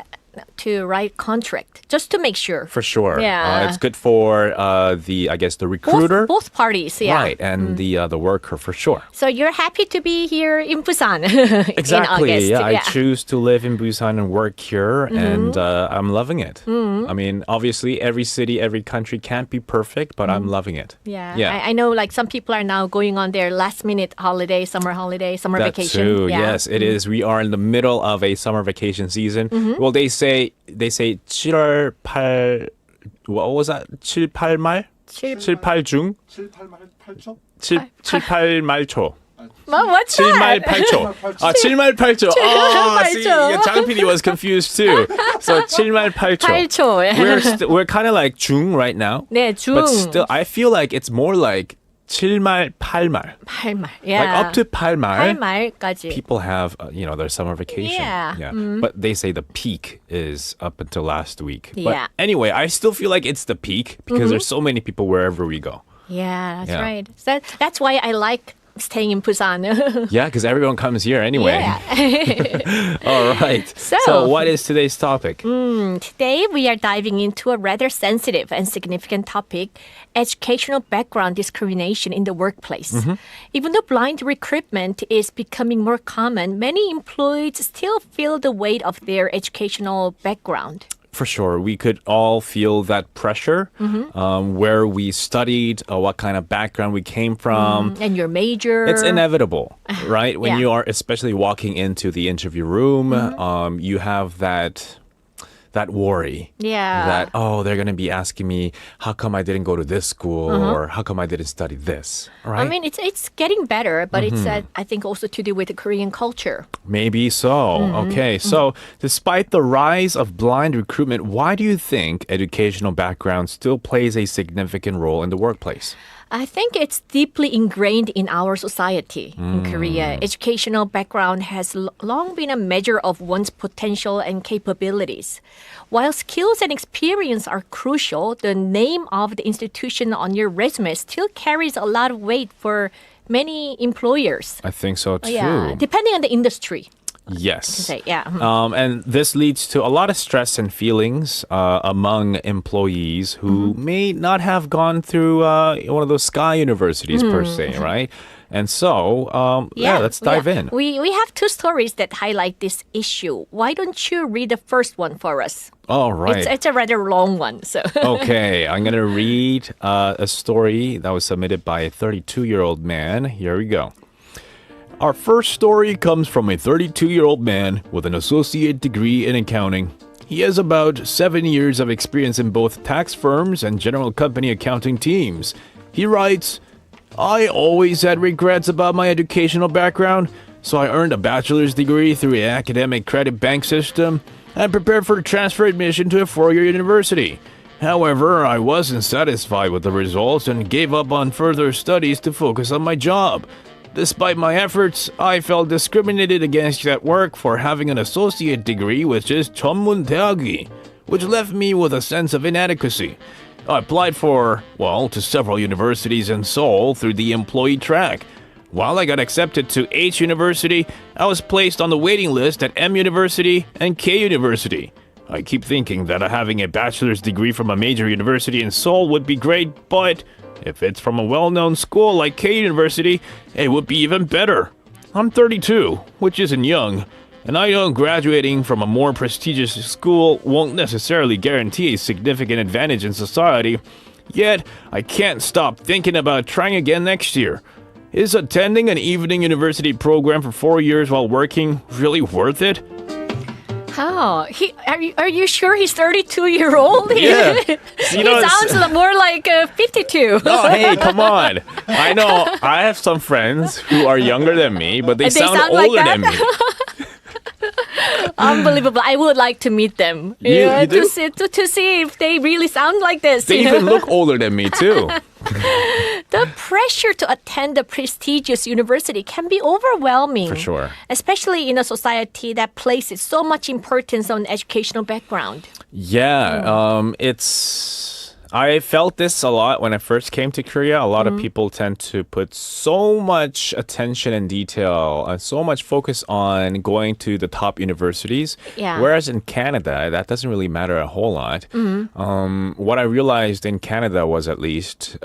to write contract just to make sure. For sure. Yeah. It's good for the recruiter. Both parties, yeah. Right, and the worker for sure. So you're happy to be here in Busan Exactly. in August. Yeah, I choose to live in Busan and work here, and I'm loving it. I mean, obviously, every city, every country can't be perfect, but I'm loving it. Yeah, Yeah. I know like some people are now going on their last minute holiday, summer That vacation. too. Yeah. Yes, it is. We are in the middle of a summer vacation season. Well, they say 7월 8 what was that? 7, 8말? 7, 8 중? 7, 8말 8초? 7, 8말 초. What's 7말 that? 8초. 7말 8초. Oh, see, 장 PD was confused too. So 7말 8초. 8초. We're kind of like 중 right now. 네, 중. But still, I feel like it's more like 7말 8말. 8말. Yeah. Like up to 8말. 8말까지. People have, their summer vacation. Yeah. But they say the peak is up until last week. Yeah. But anyway, I still feel like it's the peak because there's so many people wherever we go. Yeah, that's Yeah. right. That's why I like staying in Busan. Yeah, because everyone comes here anyway. Yeah. All right. So what is today's topic? Today we are diving into a rather sensitive and significant topic, educational background discrimination in the workplace. Even though blind recruitment is becoming more common, many employees still feel the weight of their educational background. For sure. We could all feel that pressure where we studied, what kind of background we came from. And your major. It's inevitable, right? When Yeah. you are especially walking into the interview room, you have that worry. Yeah. That, they're going to be asking me, how come I didn't go to this school? Or how come I didn't study this? Right? I mean, it's getting better, but it's, I think, also to do with the Korean culture. Maybe so. Okay. So, despite the rise of blind recruitment, why do you think educational background still plays a significant role in the workplace? I think it's deeply ingrained in our society in Korea. Educational background has long been a measure of one's potential and capabilities. While skills and experience are crucial, the name of the institution on your resume still carries a lot of weight for many employers. I think so too. Yeah, depending on the industry. Yes. Say, yeah. And this leads to a lot of stress and feelings among employees who may not have gone through one of those sky universities per se, right? And so, let's dive in. We have two stories that highlight this issue. Why don't you read the first one for us? All right. It's a rather long one. So Okay, I'm going to read a story that was submitted by a 32-year-old man. Here we go. Our first story comes from a 32-year-old man with an associate degree in accounting. He has about 7 years of experience in both tax firms and general company accounting teams. He writes, I always had regrets about my educational background, so I earned a bachelor's degree through an academic credit bank system and prepared for transfer admission to a four-year university. However, I wasn't satisfied with the results and gave up on further studies to focus on my job. Despite my efforts, I felt discriminated against at work for having an associate degree which is 전문 대학위, which left me with a sense of inadequacy. I applied to several universities in Seoul through the employee track. While I got accepted to H University, I was placed on the waiting list at M University and K University. I keep thinking that having a bachelor's degree from a major university in Seoul would be great, but if it's from a well-known school like K University, it would be even better. I'm 32, which isn't young, and I know graduating from a more prestigious school won't necessarily guarantee a significant advantage in society, yet I can't stop thinking about trying again next year. Is attending an evening university program for 4 years while working really worth it? How? Are you sure he's 32-year-old? Yeah. He sounds more like 52. Oh, hey, come on. I know I have some friends who are younger than me, but they sound like older than me. Unbelievable. I would like to meet them. You do? To see if they really sound like this. They even look older than me, too. The pressure to attend a prestigious university can be overwhelming. For sure. Especially in a society that places so much importance on educational background. Yeah, I felt this a lot when I first came to Korea. A lot of people tend to put so much attention and detail and so much focus on going to the top universities. Yeah. Whereas in Canada, that doesn't really matter a whole lot. What I realized in Canada was at least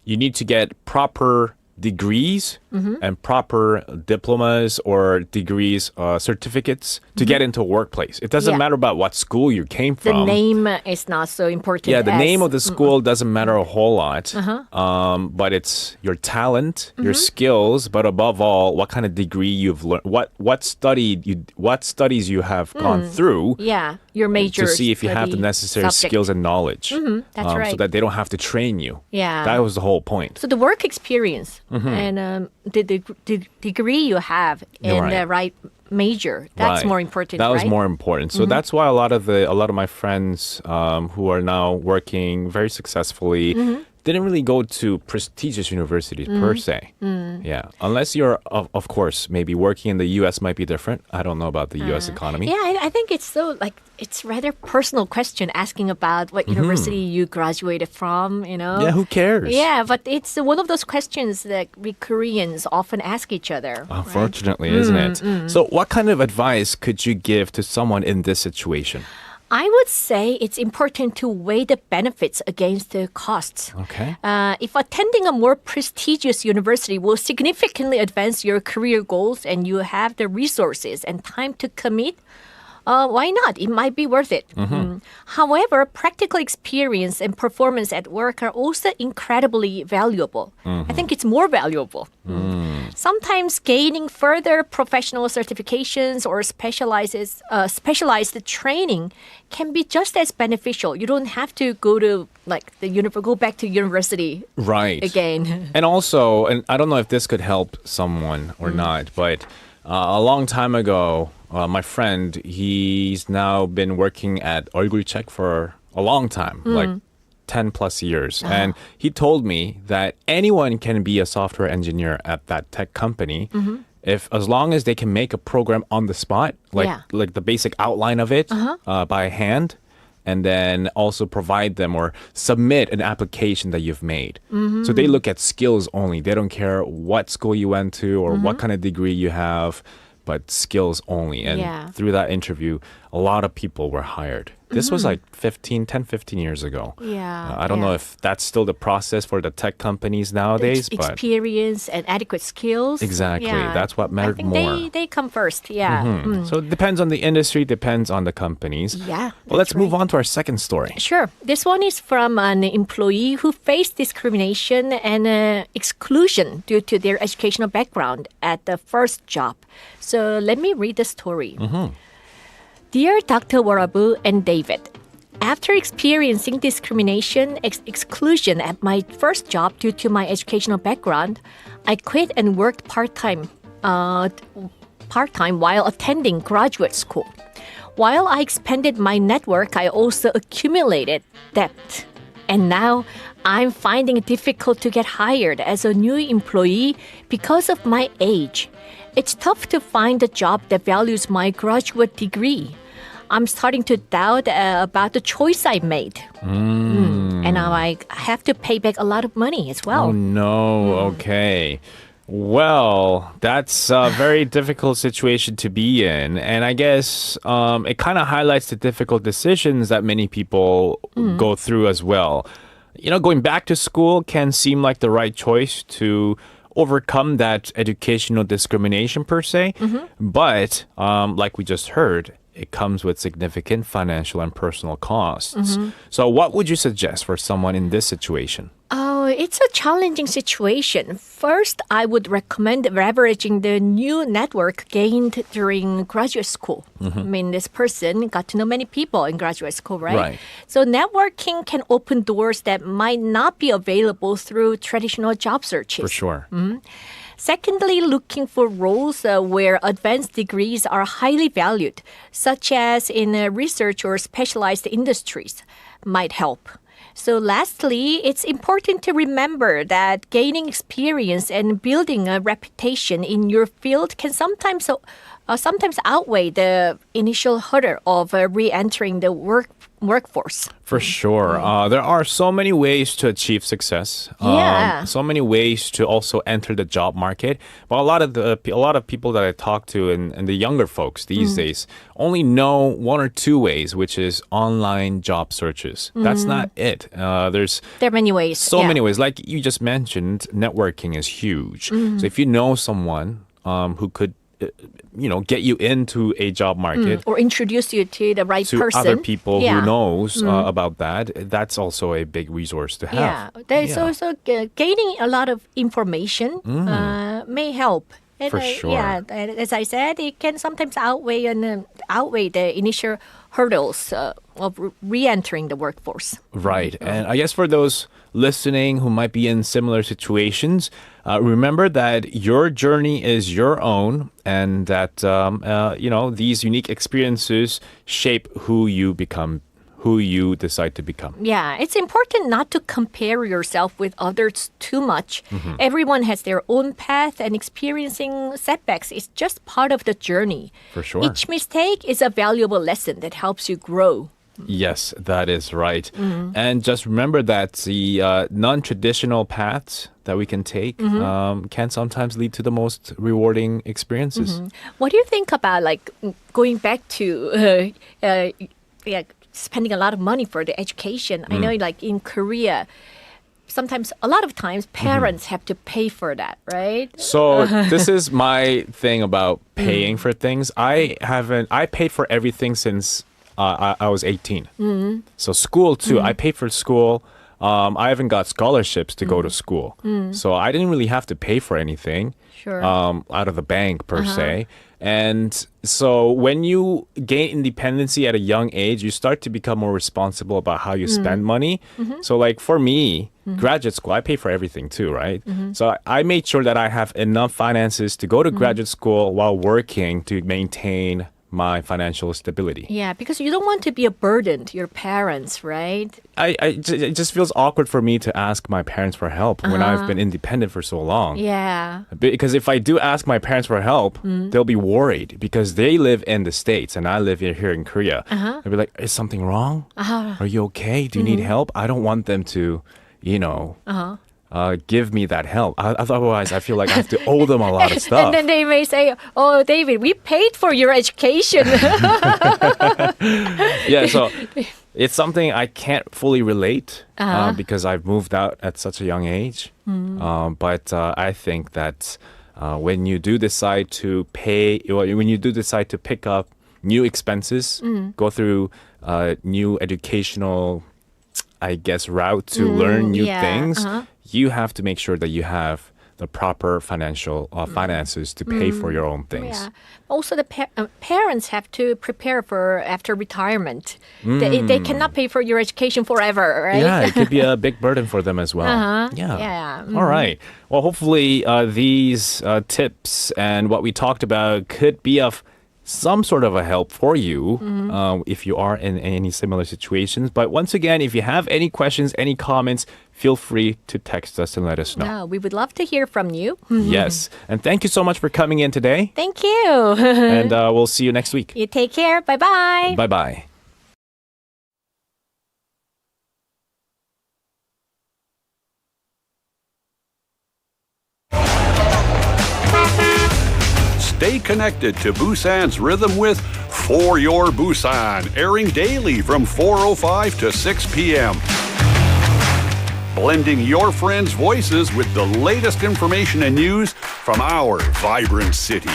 you need to get proper degrees and proper diplomas or degrees, certificates to get into a workplace. It doesn't matter about what school you came The from. name is not so important. Yeah, the name of the school doesn't matter a whole lot, but it's your talent, your skills, but above all, what kind of degree you've learned, what studies you have gone through. Yeah, your major. To see if you have the necessary skills and knowledge. That's right. So that they don't have to train you. Yeah. That was the whole point. So the work experience and the degree you have and the right major, that's Right. more important, That was right? more important. So that's why a lot of my friends who are now working very successfully didn't really go to prestigious universities per se. Yeah, unless you're of course maybe working in the U.S. might be different. I don't know about the U.S. economy. Yeah, I think it's it's rather personal question asking about what university you graduated from, you know? Yeah, who cares? Yeah, but it's one of those questions that we Koreans often ask each other. Unfortunately, isn't it? So what kind of advice could you give to someone in this situation? I would say it's important to weigh the benefits against the costs. Okay. If attending a more prestigious university will significantly advance your career goals and you have the resources and time to commit, why not? It might be worth it. However, practical experience and performance at work are also incredibly valuable. I think it's more valuable. Sometimes gaining further professional certifications or specialized training can be just as beneficial. You don't have to go to go back to university Right. again. And also, and I don't know if this could help someone or not, but a long time ago, my friend, he's now been working at 얼굴책 for a long time, like 10 plus years. And he told me that anyone can be a software engineer at that tech company if as long as they can make a program on the spot, like the basic outline of it by hand, and then also provide them or submit an application that you've made. So they look at skills only. They don't care what school you went to or what kind of degree you have, but skills only. And through that interview, a lot of people were hired. This was like 10, 15 years ago. Yeah. I don't know if that's still the process for the tech companies nowadays, but experience and adequate skills. exactly. Yeah. That's what mattered I think more. They come first. Yeah. So it depends on the industry, depends on the companies. Yeah. Well, let's move on to our second story. Sure. This one is from an employee who faced discrimination and exclusion due to their educational background at the first job. So let me read the story. Dear Dr. Warabu and David, after experiencing discrimination exclusion at my first job due to my educational background, I quit and worked part-time while attending graduate school. While I expanded my network, I also accumulated debt. And now I'm finding it difficult to get hired as a new employee because of my age. It's tough to find a job that values my graduate degree. I'm starting to doubt about the choice I made. And now I have to pay back a lot of money as well. Oh, no. Okay. Well, that's a very difficult situation to be in. And I guess it kind of highlights the difficult decisions that many people go through as well. You know, going back to school can seem like the right choice to overcome that educational discrimination per se. But like we just heard, it comes with significant financial and personal costs. So what would you suggest for someone in this situation? Oh, it's a challenging situation. First, I would recommend leveraging the new network gained during graduate school. I mean, this person got to know many people in graduate school, right? Right. So networking can open doors that might not be available through traditional job searches. For sure. Secondly, looking for roles where advanced degrees are highly valued, such as in research or specialized industries, might help. So lastly, it's important to remember that gaining experience and building a reputation in your field can sometimes outweigh the initial hurdle of re-entering the workforce. For sure. There are so many ways to achieve success. So many ways to also enter the job market. But a lot of people that I talk to and the younger folks these days only know one or two ways, which is online job searches. That's not it. There are many ways. So many ways. Like you just mentioned, networking is huge. So if you know someone who could get you into a job market or introduce you to the right to person. other people who knows about that. That's also a big resource to have. There's also gaining a lot of information may help. And, For sure. As I said, it can sometimes outweigh the initial hurdles of re-entering the workforce. Right. And I guess for those listening who might be in similar situations, remember that your journey is your own and that, these unique experiences shape who you become, who you decide to become. Yeah, it's important not to compare yourself with others too much. Everyone has their own path, and experiencing setbacks is just part of the journey. For sure. Each mistake is a valuable lesson that helps you grow. Yes, that is right. And just remember that the non-traditional paths that we can take can sometimes lead to the most rewarding experiences. What do you think about going back to spending a lot of money for the education? I know in Korea, sometimes, a lot of times, parents have to pay for that, right? So this is my thing about paying for things. I paid for everything since I was 18. So school too. I paid for school. I haven't got scholarships to go to school. So I didn't really have to pay for anything out of the bank per se. And so when you gain independency at a young age, you start to become more responsible about how you spend money. So like for me, graduate school, I pay for everything too, right? So I made sure that I have enough finances to go to graduate school while working to maintain my financial stability. Yeah, because you don't want to be a burden to your parents, right? It just feels awkward for me to ask my parents for help when I've been independent for so long. Yeah. Because if I do ask my parents for help, they'll be worried because they live in the States and I live here in Korea. They'll be like, is something wrong? Are you okay? Do you need help? I don't want them to, give me that help. Otherwise, I feel like I have to owe them a lot of stuff. And then they may say, oh, David, we paid for your education. Yeah, so it's something I can't fully relate because I've moved out at such a young age. But I think that when you do decide to pay, when you do decide to pick up new expenses, go through new educational, I guess, route to learn new things, you have to make sure that you have the proper financial finances to pay for your own things. Yeah. Also, the parents have to prepare for after retirement. They cannot pay for your education forever, right? Yeah, it could be a big burden for them as well. Yeah. All right. Well, hopefully these tips and what we talked about could be of some sort of a help for you if you are in any similar situations. But once again, if you have any questions, any comments, feel free to text us and let us know. Yeah, we would love to hear from you. Yes. And thank you so much for coming in today. Thank you. And we'll see you next week. You take care. Bye-bye. Bye-bye. Stay connected to Busan's Rhythm with For Your Busan, airing daily from 4:05 to 6 p.m. Blending your friends' voices with the latest information and news from our vibrant city.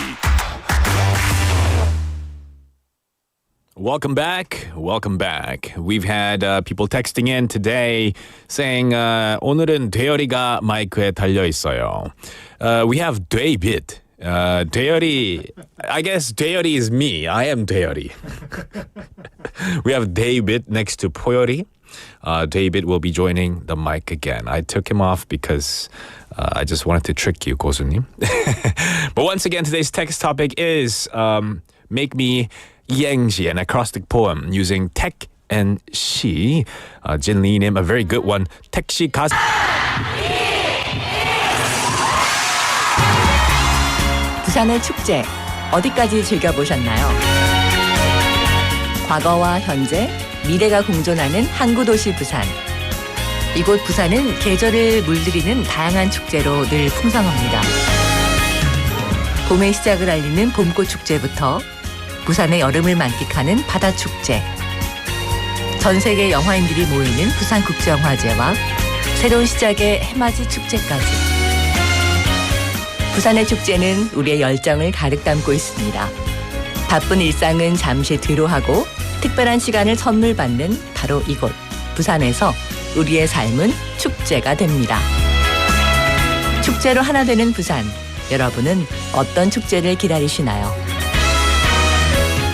Welcome back. Welcome back. We've had people texting in today saying 오늘은 대열이가 마이크에 달려 있어요. We have David. 대열이, I guess 대열이 is me. I am 대열이. We have David next to 포열이. David will be joining the mic again. I took him off because I just wanted to trick you, 고수님. But once again, today's text topic is Make Me 이행시, an acrostic poem using 택 and 시. Jin Lee-님, a very good one. 택시 가사. 부산의 축제 어디까지 즐겨보셨나요? 과거와 현재, 미래가 공존하는 항구도시 부산. 이곳 부산은 계절을 물들이는 다양한 축제로 늘 풍성합니다. 봄의 시작을 알리는 봄꽃 축제부터 부산의 여름을 만끽하는 바다축제, 전 세계 영화인들이 모이는 부산국제영화제와 새로운 시작의 해맞이 축제까지. 부산의 축제는 우리의 열정을 가득 담고 있습니다. 바쁜 일상은 잠시 뒤로하고 특별한 시간을 선물 받는 바로 이곳 부산에서 우리의 삶은 축제가 됩니다. 축제로 하나 되는 부산, 여러분은 어떤 축제를 기다리시나요?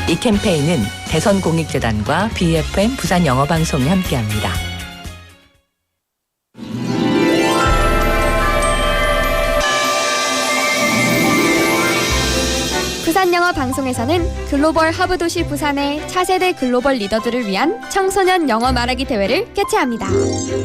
이 캠페인은 대선공익재단과 BFM 부산영어방송이 함께합니다. 부산영어 방송에서는 글로벌 허브 도시 부산의 차세대 글로벌 리더들을 위한 청소년 영어 말하기 대회를 개최합니다.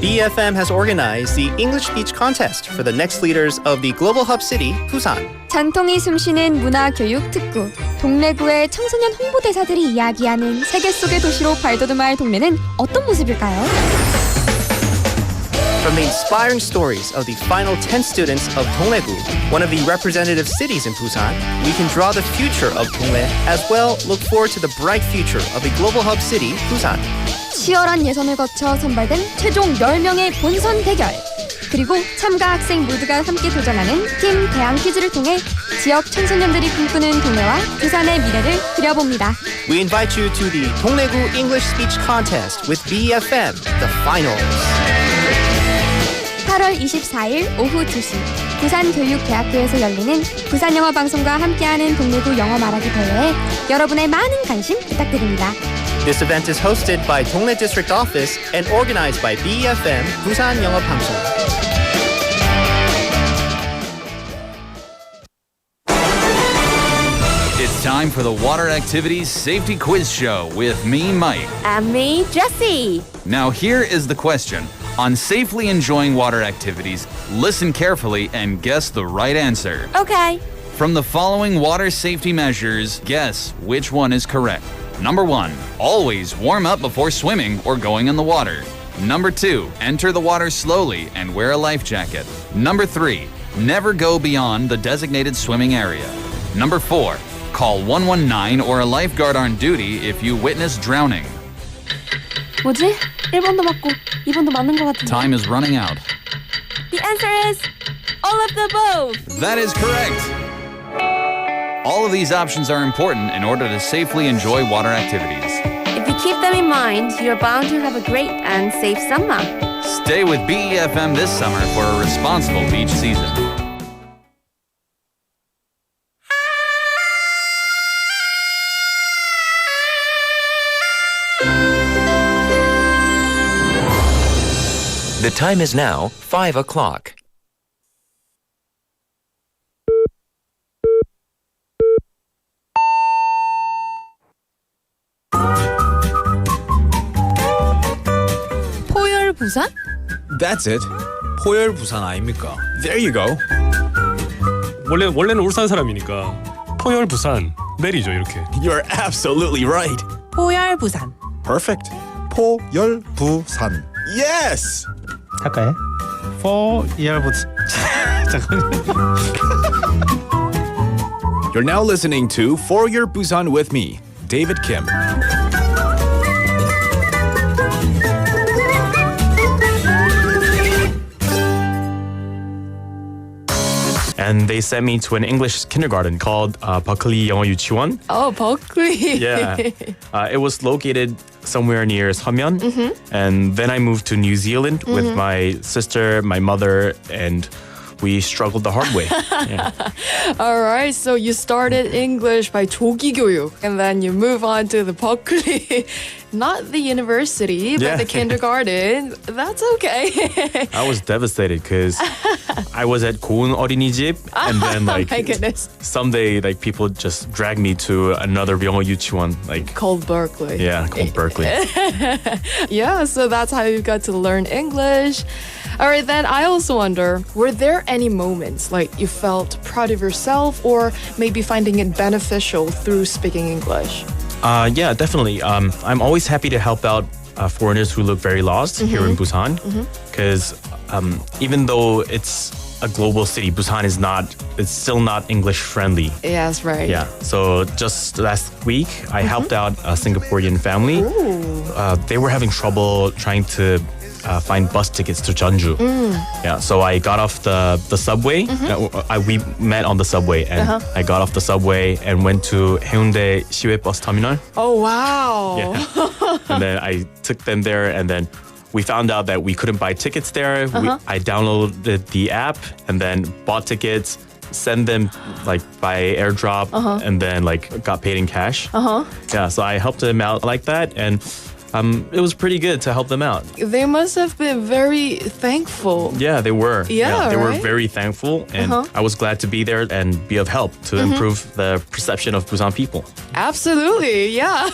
BFM has organized the English Speech Contest for the next leaders of the global hub city, Busan. 전통이 숨쉬는 문화교육 특구, 동래구의 청소년 홍보대사들이 이야기하는 세계 속의 도시로 발돋움할 동네는 어떤 모습일까요? From the inspiring stories of the final 10 students of Dongdaegu, one of the representative cities in Busan, we can draw the future of Dongdae as well look forward to the bright future of the global hub city, Busan. 치열한 예선을 거쳐 선발된 최종 10명의 본선 대결. 그리고 참가 학생 모두가 함께 도전하는 팀 대항 퀴즈를 통해 지역 청소년들이 꿈꾸는 동네와 부산의 미래를 그려봅니다. We invite you to the 동래구 English Speech Contest with BFM, the finals. 8월 24일 오후 2시 부산교육대학교에서 열리는 부산영어방송과 함께하는 동래구 영어 말하기 대회에 여러분의 많은 관심 부탁드립니다. This event is hosted by 동래 District Office and organized by BFM, 부산영어방송. It's time for the Water Activities Safety Quiz Show with me, Mike. And me, Jessie. Now, here is the question. On safely enjoying water activities, listen carefully and guess the right answer. Okay. From the following water safety measures, guess which one is correct. Number 1, always warm up before swimming or going in the water. Number 2, enter the water slowly and wear a life jacket. Number 3, never go beyond the designated swimming area. Number 4, call 119 or a lifeguard on duty if you witness drowning. 뭐지? 1번도 맞고 2번도 맞는 것 같은데. Time is running out. The answer is all of the above. That is correct. All of these options are important in order to safely enjoy water activities. If you keep them in mind, you're bound to have a great and safe summer. Stay with BEFM this summer for a responsible beach season. The time is now 5 o'clock. 포열 부산? That's it. 포열 부산 아닙니까? There you go. 원래는 울산 사람이니까 포열 부산 내리죠 이렇게. You're absolutely right. 포열 부산. Perfect. 포열 부산. Yes. 할까요? 포열 부산. You're now listening to For Your Busan with me, David Kim. And they sent me to an English kindergarten called 버클리 영어 유치원. Oh, 버클리. Yeah. It was located somewhere near 서면. And then I moved to New Zealand with my sister, my mother, and we struggled the hard way. Yeah. All right, so you started English by 조기 교육, and then you move on to the 버클리, not the university, but Yeah. the kindergarten. That's okay. I was devastated because I was at 고은 어린이집, and then Oh my goodness. someday people just dragged me to another 영어 유치원, Called Berkeley. Yeah, called Berkeley. Yeah, so that's how you got to learn English. All right, then I also wonder, were there any moments like you felt proud of yourself or maybe finding it beneficial through speaking English? Yeah, definitely. I'm always happy to help out foreigners who look very lost here in Busan, because even though it's a global city, Busan it's still not English friendly. Yes, right. Yeah. So just last week, I helped out a Singaporean family. They were having trouble trying to find bus tickets to Jeonju. Yeah, so I got off the subway. We met on the subway, and I got off the subway and went to Haeundae Siway bus terminal. Oh, wow. Yeah. And then I took them there, and then we found out that we couldn't buy tickets there. I downloaded the app and then bought tickets, sent them by airdrop, and then got paid in cash. Yeah, so I helped them out like that, and it was pretty good to help them out. They must have been very thankful. Yeah, they were. Yeah, they were right? very thankful, and I was glad to be there and be of help to improve the perception of Busan people. Absolutely, yeah.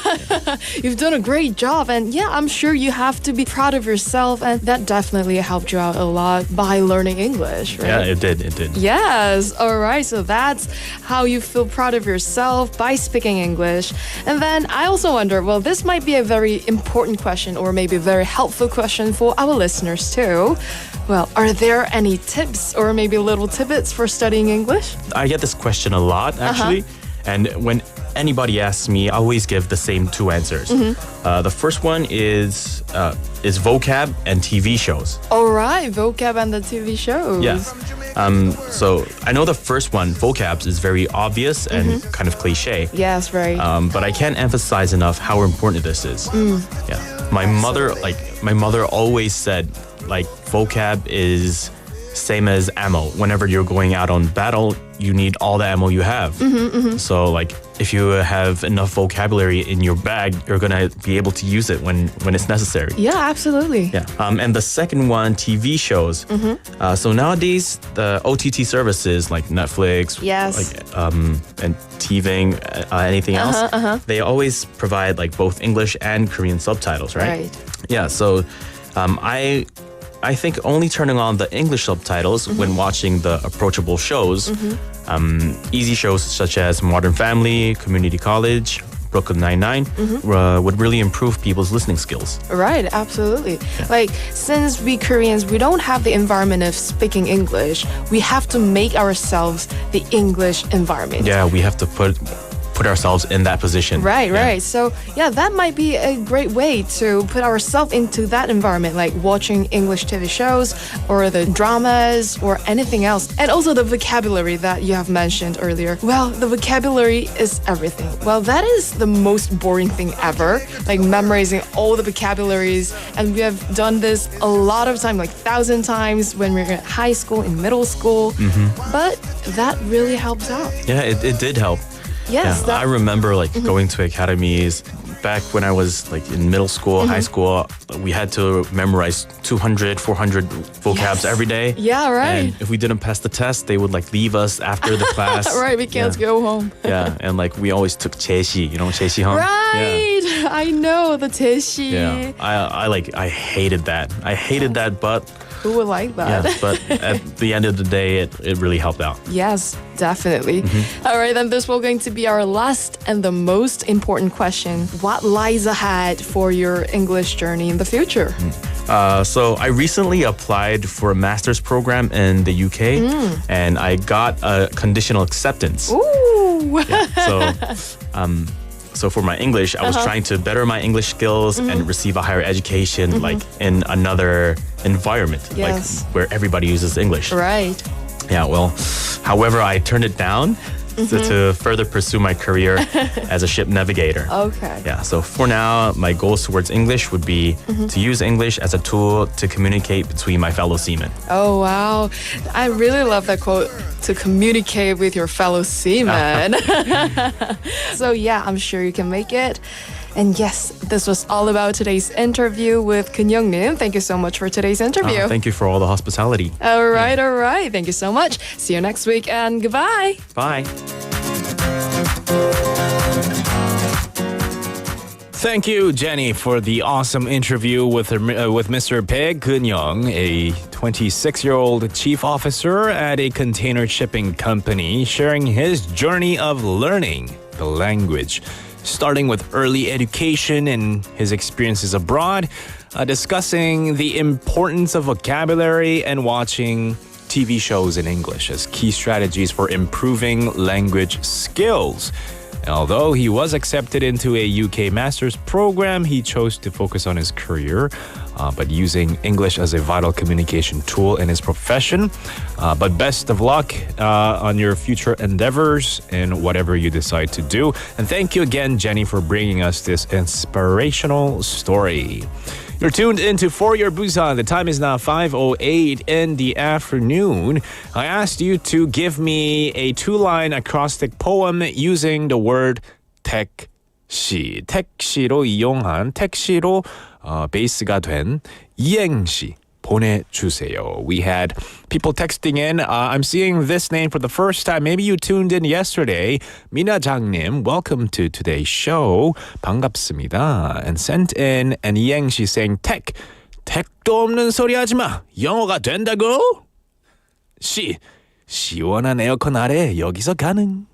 You've done a great job, and yeah, I'm sure you have to be proud of yourself, and that definitely helped you out a lot by learning English, right? Yeah, it did. Yes, all right, so that's how you feel proud of yourself by speaking English. And then I also wonder, well, this might be a very important question or maybe a very helpful question for our listeners too. Well, are there any tips or maybe little tidbits for studying English? I get this question a lot, actually. And anybody asks me, I always give the same two answers. The first one is vocab and TV shows. All right, vocab and the TV shows. Yeah. So I know the first one, vocabs, is very obvious and kind of cliche. Yes, right. But I can't emphasize enough how important this is. Yeah. My mother always said, like, vocab is same as ammo. Whenever you're going out on battle, you need all the ammo you have. So, like, if you have enough vocabulary in your bag, you're gonna be able to use it when it's necessary. Yeah, absolutely. Yeah. And the second one, TV shows. So nowadays, the OTT services like Netflix, yes, like and TVing, anything else, they always provide like both English and Korean subtitles, right? Right. Yeah. So, I think only turning on the English subtitles when watching the approachable shows, easy shows such as Modern Family, Community College, Brooklyn Nine-Nine, would really improve people's listening skills. Right, absolutely. Like, since we Koreans, we don't have the environment of speaking English, we have to make ourselves the English environment. Yeah, we have to put ourselves in that position. Right, right. So, yeah, that might be a great way to put ourselves into that environment, like watching English TV shows or the dramas or anything else. And also the vocabulary that you have mentioned earlier. Well, the vocabulary is everything. Well, that is the most boring thing ever, like memorizing all the vocabularies. And we have done this a lot of times, like 1,000 times when we were in high school, in middle school. But that really helps out. Yeah, it did help. Yes, yeah, I remember like going to academies back when I was like in middle school, high school. We had to memorize 200, 400 vocabs every day. Yeah, right. And if we didn't pass the test, they would like leave us after the class. Right, we can't go home. Yeah, and like we always took 제시, you know 제시 home. Right, yeah. I know the 제시. Yeah, I hated that. I hated that, but who would like that? Yeah, but at the end of the day, it really helped out. Yes, definitely. All right, then this will going to be our last and the most important question. What lies ahead for your English journey in the future? So I recently applied for a master's program in the UK, and I got a conditional acceptance. Ooh. Yeah, so for my English, I was trying to better my English skills and receive a higher education, like in another environment, like where everybody uses English. Right. Yeah, well, however, I turned it down to further pursue my career as a ship navigator. Okay. Yeah, so for now, my goals towards English would be to use English as a tool to communicate between my fellow seamen. Oh, wow. I really love that quote, to communicate with your fellow seamen. So yeah, I'm sure you can make it. And yes, this was all about today's interview with 배근영님. Thank you so much for today's interview. Thank you for all the hospitality. All right, all right. Thank you so much. See you next week and goodbye. Bye. Thank you, Jenny, for the awesome interview with Mr. 배근영, a 26-year-old chief officer at a container shipping company, sharing his journey of learning the language, starting with early education and his experiences abroad, discussing the importance of vocabulary and watching TV shows in English as key strategies for improving language skills. Although he was accepted into a UK master's program, he chose to focus on his career, but using English as a vital communication tool in his profession. But best of luck on your future endeavors and whatever you decide to do. And thank you again, Jenny, for bringing us this inspirational story. You're tuned into For Your Busan. The time is now 5:08 in the afternoon. I asked you to give me a 2-line acrostic poem using the word 택시. 택시로 이용한, 택시로 베이스가 된 이행시 보내주세요. We had people texting in. I'm seeing this name for the first time. Maybe you tuned in yesterday. 미나장님, welcome to today's show. 반갑습니다. And sent in an 이행시 saying 택도 없는 소리 하지 마. 영어가 된다고? 시원한 에어컨 아래 여기서 가능.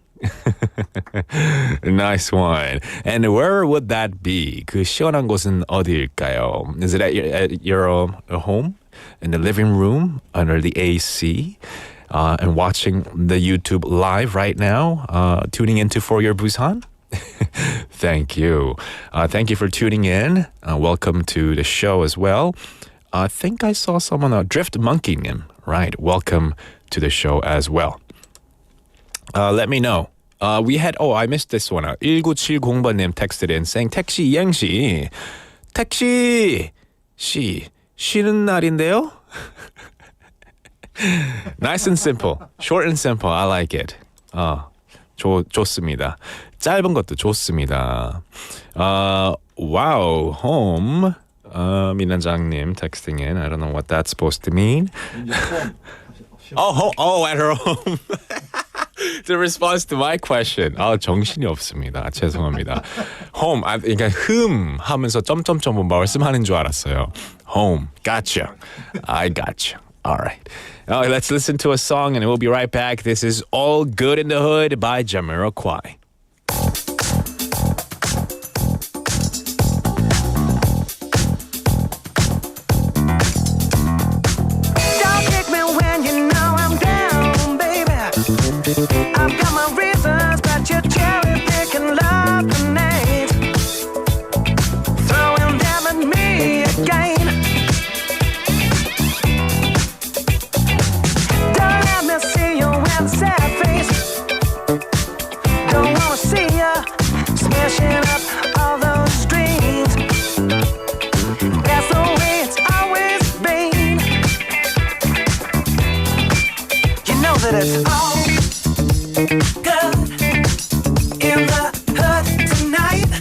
Nice one. And where would that be? 그 시원한 곳은 어디일까요? Is it at your home? In the living room? Under the AC? And watching the YouTube live right now? Tuning into For Your Busan? Thank you. Thank you for tuning in. Welcome to the show as well. I think I saw someone, Drift Monkey-님. Right. Welcome to the show as well. Let me know. We had, I missed this one. 1970번님 texted in saying, 택시 이행시. 택시 쉬는 날인데요? Nice and simple. Short and simple. I like it. 좋습니다. 짧은 것도 좋습니다. Wow. Home. 민원장님 texting in. I don't know what that's supposed to mean. At her home. The response to my question. 정신이 없습니다. 죄송합니다. Home. 그러니까 하면서 점점점 말씀하는 줄 알았어요. Home. Gotcha. I gotcha. All right. Let's listen to a song and we'll be right back. This is All Good in the Hood by Jamiroquai. I've got my reasons, but you're cherry picking love grenades, throwing them at me again. Don't let me see you with a sad face. Don't wanna see you smashing up all those dreams. That's the way it's always been. You know that it's all good in the hood tonight.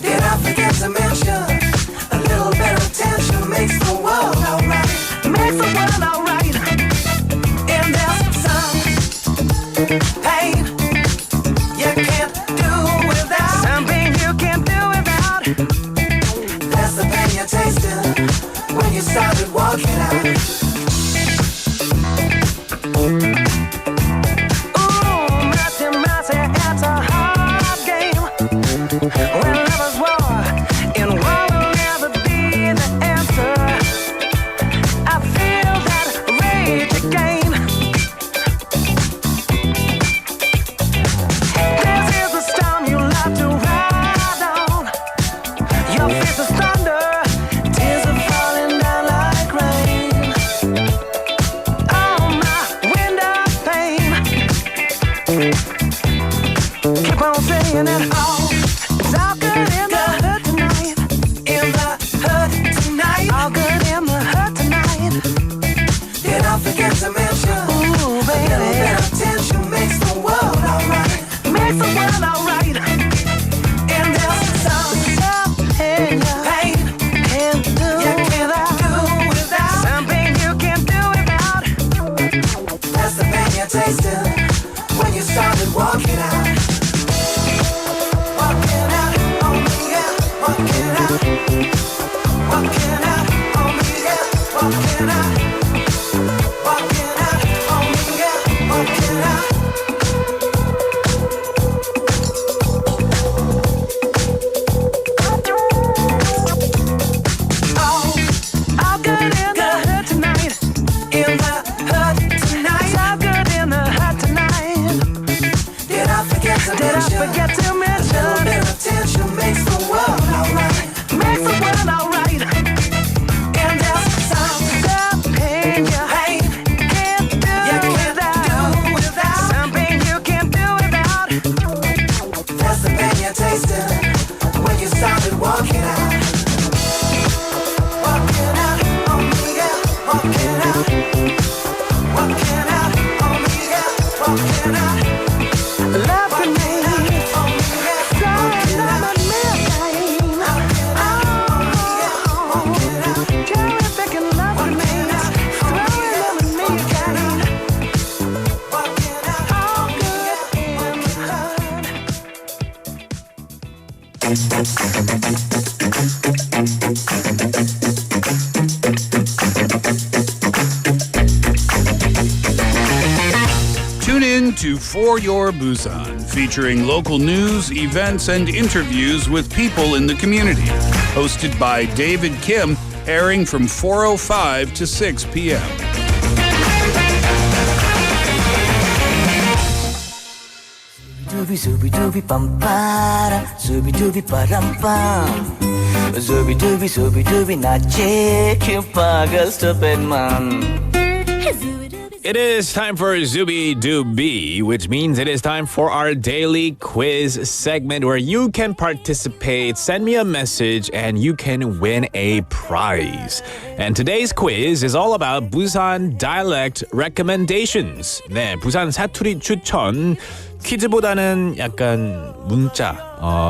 Did I forget to mention a little bit of tension makes the world alright? Makes the world alright. And there's some pain you can't do without. Some pain you can't do without. That's the pain you tasted when you started walking out. It's a hard game. When lovers war, and war will never be the answer. I feel that rage again. This is the storm you love to ride on. Your face is thunder, tears are falling down like rain. On my window pane. Keep on saying it all. It's all good in the hood tonight. In the hood tonight. All good in the hood tonight. Did I forget to mention? Ooh, baby. A little bit of tension makes the world alright. Makes the world alright. And there's some pain you can't do without. Some pain you can't do without. That's the pain you tasted when you started walking out. Walking out on me, yeah. Walking out. Walking out on me, yeah. Walking out. Walking out on me, yeah. Walking out. All good in the hood tonight. In the hood tonight. All good in the hood tonight. Did I forget to mention? A little bit of tension makes the world alright. Makes the world alright. And there's some pain you can't do without. Some pain you can't do without. That's the pain you tasted when you started walking out. Walking out on me, yeah. Walking out. Walking out on me, yeah. Walking out. Love grenade. Tune in to For Your Busan, featuring local news, events, and interviews with people in the community. Hosted by David Kim, airing from 4:05 to 6 p.m. Zooby zooby dooby bum para, zooby dooby baram bum. Zooby dooby nache kyupaga stupid man. It is time for Zooby Dooby, which means it is time for our daily quiz segment where you can participate, send me a message, and you can win a prize. And today's quiz is all about Busan Dialect recommendations. 네, 부산 사투리 추천. 퀴즈보다는 약간 문자,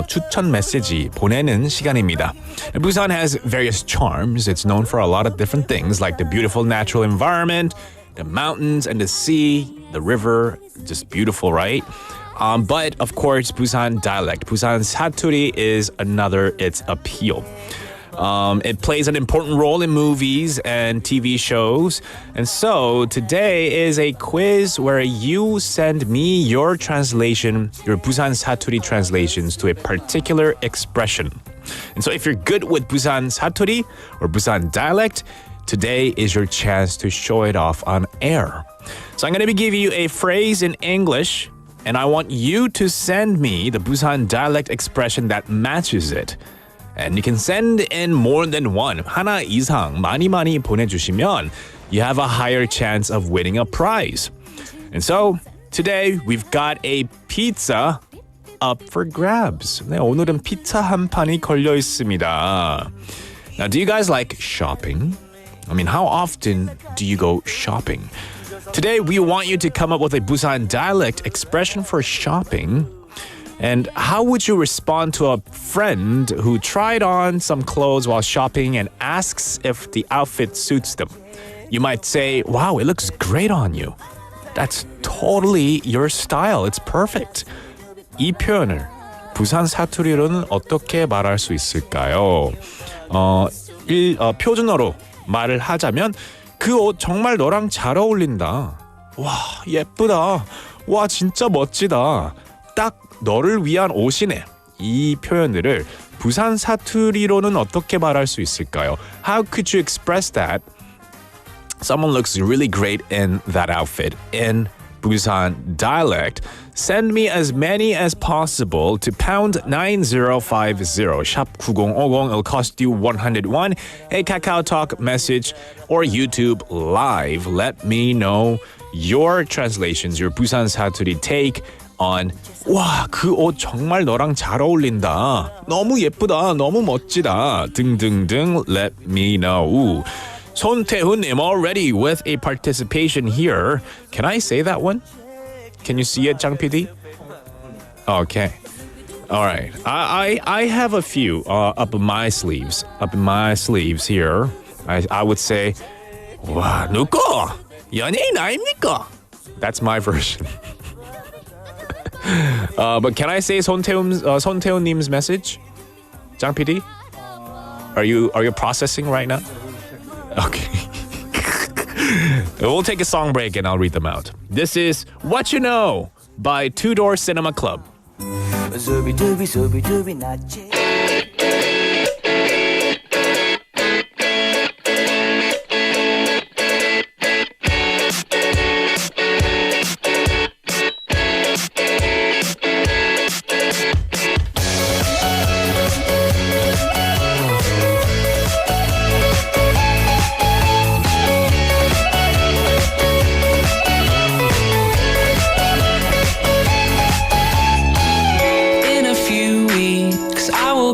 추천 메시지 보내는 시간입니다. Busan has various charms. It's known for a lot of different things like the beautiful natural environment, the mountains and the sea, the river, just beautiful, right? But of course, Busan dialect, Busan 사투리 is its appeal. It plays an important role in movies and TV shows. And so today is a quiz where you send me your translation, your Busan 사투리 translations to a particular expression. And so if you're good with Busan 사투리 or Busan dialect, today is your chance to show it off on air. So I'm going to be giving you a phrase in English, and I want you to send me the Busan dialect expression that matches it. And you can send in more than one. 하나 이상 많이 보내주시면 you have a higher chance of winning a prize. And so today we've got a pizza up for grabs. 네, 오늘은 피자 한 판이 걸려 있습니다. Now, do you guys like shopping? I mean, how often do you go shopping? Today, we want you to come up with a Busan dialect expression for shopping. And how would you respond to a friend who tried on some clothes while shopping and asks if the outfit suits them? You might say, wow, it looks great on you. That's totally your style. It's perfect. 이 표현을 부산 사투리로는 어떻게 말할 수 있을까요? 표준어로 말을 하자면 그 옷 정말 너랑 잘 어울린다. 와, 예쁘다. 와, 진짜 멋지다. 딱 너를 위한 옷이네. 이 표현들을 부산 사투리로는 어떻게 말할 수 있을까요? How could you express that? Someone looks really great in that outfit in Busan dialect. Send me as many as possible to pound 9050 샵 9050. It'll cost you 101. A Kakao Talk message or YouTube live. Let me know your translations, your Busan 사투리 take on 와, 그 옷 정말 너랑 잘 어울린다. 너무 예쁘다. 너무 멋지다. 등등등. Let me know. 손태훈님 already with a participation here. Can I say that one? Can you see it, Jang PD? Okay. All right. I have a few up in my sleeves. Up in my sleeves here. I would say, 와, 누구? 연예인 아닙니까? That's my version. But can I say 손태훈님's message? Jang PD? Are you processing right now? Okay. We'll take a song break and I'll read them out. This is What You Know by Two Door Cinema Club.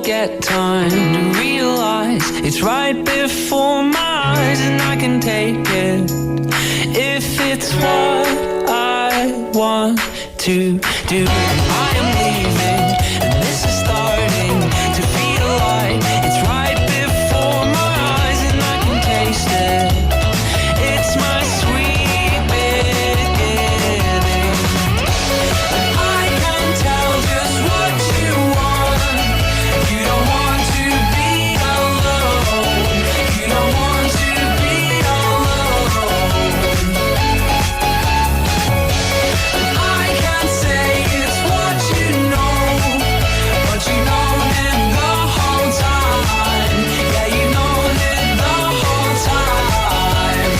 Get time to realize it's right before my eyes and I can take it if it's what I want to do. I am leaving and this is starting to feel like it's right before my eyes and I can taste it. It's my sweet beginning. I can tell just what you want. You don't want to be alone. You don't want to be alone. I can't say it's what you know, but you know it the whole time. Yeah, you know it the whole time.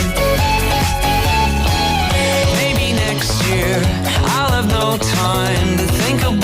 Maybe next year I'll have no time to think about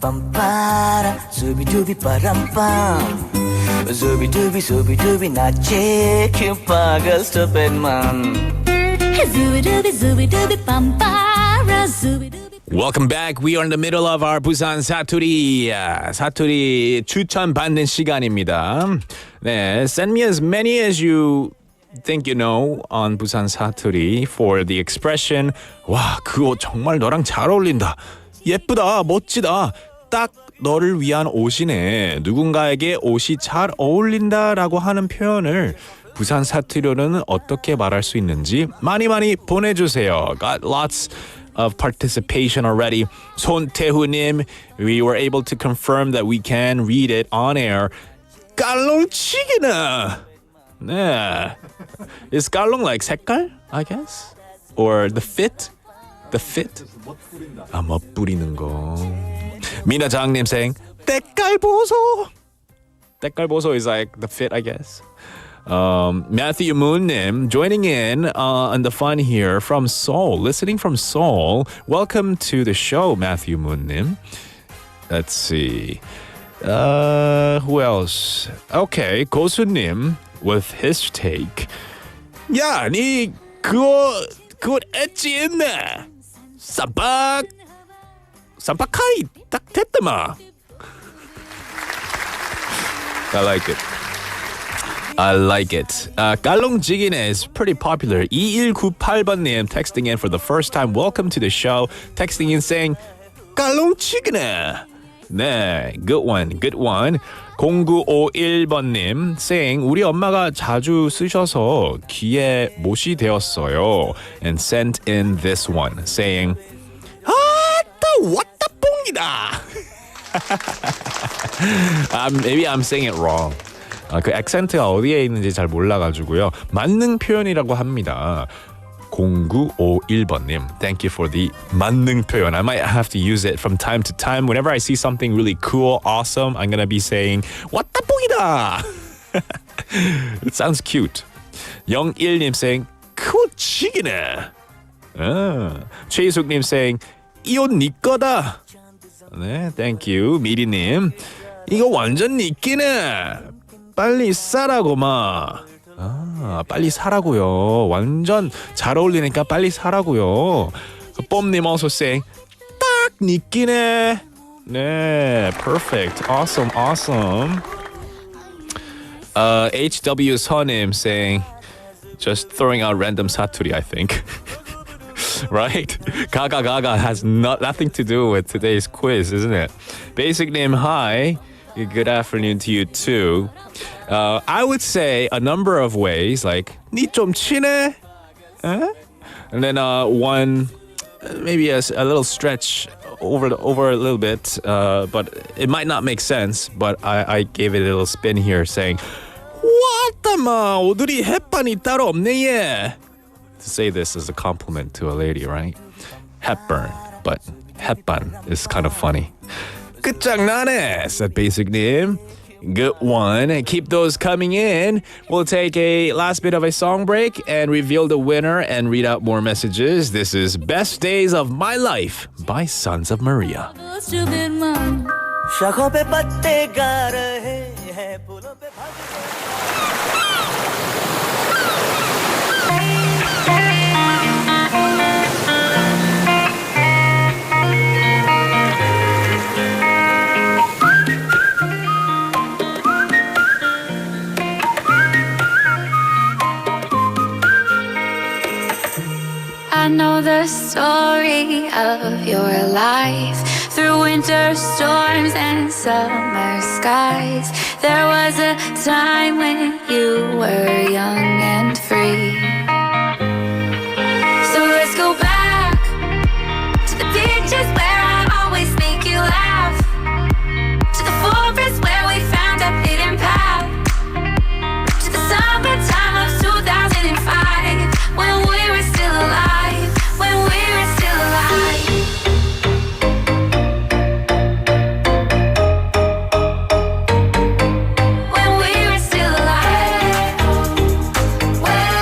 빰빠라 수비두비 빠람빰 수비두비 수비두비 나치 큐파가 stupid man 수비두비 수비두비 빰빠라 수비두비. Welcome back. We are in the middle of our Busan 사투리 사투리 추천 받는 시간입니다. 네, send me as many as you think you know on Busan 사투리 for the expression. 와, 그 옷 정말 너랑 잘 어울린다. 예쁘다, 멋지다. 딱 너를 위한 옷이네. 누군가에게 옷이 잘 어울린다라고 하는 표현을 부산 사투리로는 어떻게 말할 수 있는지 많이 보내주세요. Got lots of participation already. 손태후님, we were able to confirm that we can read it on air. 깔롱치기나. 네. Is 깔롱 like 색깔? I guess. Or the fit? The fit? 아, 멋부리는 거. 미나장님 saying 때깔 보소. 때깔 보소 is like the fit, I guess. Matthew Moonnim joining in on the fun here from Seoul, listening from Seoul. Welcome to the show, Matthew Moonnim. Let's see. Who else? Okay, 고수님 with his take. 야, 니 그거 엣지 있네. 쌈박하이 딱 됐다마. I like it. I like it. 깔롱지기네 is pretty popular. 2198번님 texting in for the first time. Welcome to the show. Texting in saying 깔롱지기네. 네, good one, good one. 0951번님 saying 우리 엄마가 자주 쓰셔서 귀에 못이 되었어요. And sent in this one saying 왔다 뽕이다. Maybe I'm saying it wrong. 그 액센트가 어디에 있는지 잘 몰라가지고요. 만능 표현이라고 합니다. 0951번님, thank you for the 만능 표현. I might have to use it from time to time. Whenever I see something really cool, awesome, I'm gonna be saying 왔다 뽕이다. It sounds cute. 01님 saying 쿠치기네. 최희숙님 saying 이 옷 니 거다. 네, thank you. 미리님, 이거 완전 니 끼네. 빨리 싸라고 마. 빨리 사라고요. 완전 잘 어울리니까 빨리 사라고요. 뽐님 also saying 딱 니 끼네. 네, perfect. Awesome. HW 선님 saying just throwing out random 사투리, I think. Right? Gaga has nothing to do with today's quiz, isn't it? Basic name, hi. Good afternoon to you too. I would say a number of ways, like 니 좀 친해? And then one, maybe a little stretch over a little bit, but it might not make sense. But I gave it a little spin here, saying, "왔다마 오늘이 햇반이 따로 없네 예." To say this is a compliment to a lady, right? Hepburn, but 햇반 is kind of funny. 끝장나네, said Basic Name. Good one. Keep those coming in. We'll take a last bit of a song break and reveal the winner and read out more messages. This is Best Days of My Life by Sons of Maria. I know the story of your life. Through winter storms and summer skies, there was a time when you were young and free. So let's go back to the beaches where I always make you laugh, to the forest where we found a hidden path, to the summertime of 2005 when we were still alive, when we were still alive. When we were still alive, when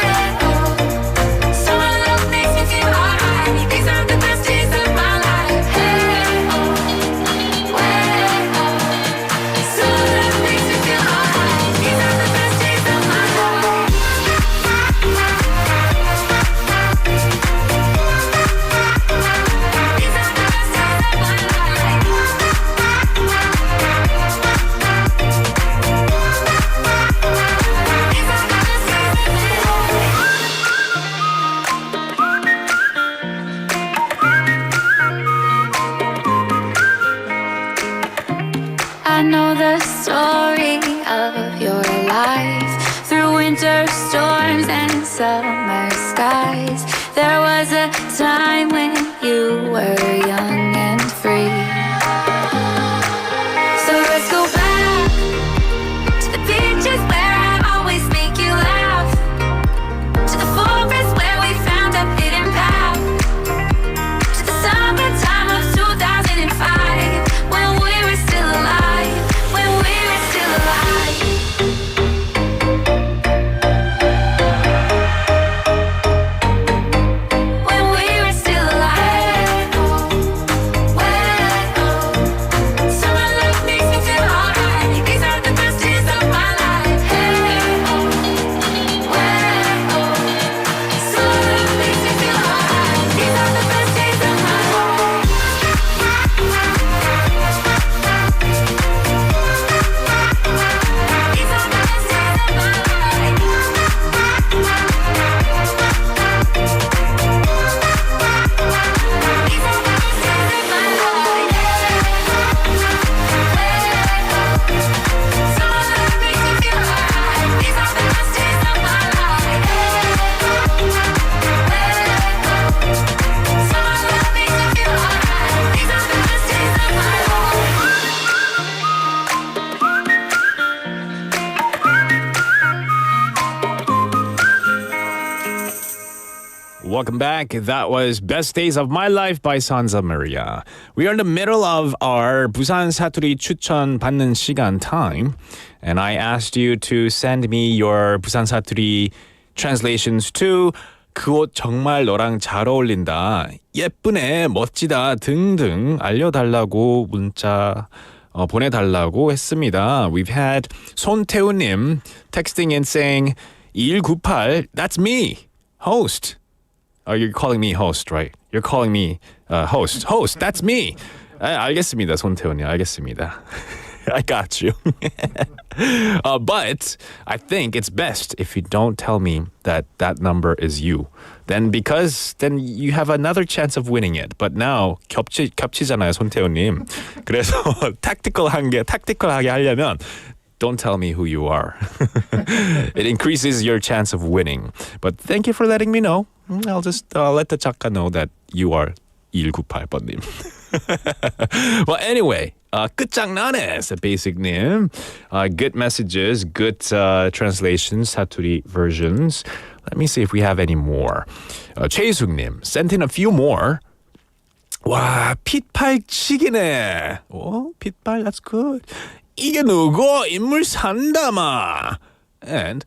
I know the story of your life. Through winter storms and summer skies, there was a time when you were young and free. So let's go back to the beaches where I always make you laugh, to the forest where we found a hidden path, to the summertime of 2005, when we were still alive, when we were still alive. When we were still alive. Summer love makes me feel alright. These are the best days of my life. Summer love makes me feel alright. These are the best days of my life. These are the best days of my life. These are the best days of my life. Summer love makes me feel alright. These are the best days of my life. Summer love makes me feel alright. These are the best days of my life. Welcome back. That was Best Days of My Life by Sansa Maria. We are in the middle of our 부산 사투리 추천 받는 시간 time, and I asked you to send me your 부산 사투리 translations to 그 옷 정말 너랑 잘 어울린다, 예쁘네, 멋지다 등등 알려달라고 문자 보내달라고 했습니다. We've had 손태우님 texting in saying 2198, that's me, host. Oh, you're calling me host, right? You're calling me host. Host, that's me. 알겠습니다, 손태훈이. 알겠습니다. I got you. But I think it's best if you don't tell me that that number is you. Then you have another chance of winning it. But now 겹치잖아요, 손태훈님. 그래서 tactical하게 하려면 don't tell me who you are. It increases your chance of winning. But thank you for letting me know. I'll just let the 작가 know that you are 2198번님. Well, anyway, 끝장나네, said Basic Nim. Good messages, good translations, 사투리 versions. Let me see if we have any more. 최희숙님 sent in a few more. 와, 핏발치기네. Oh, 핏발, that's good. 이게 누구? 인물 산다마. And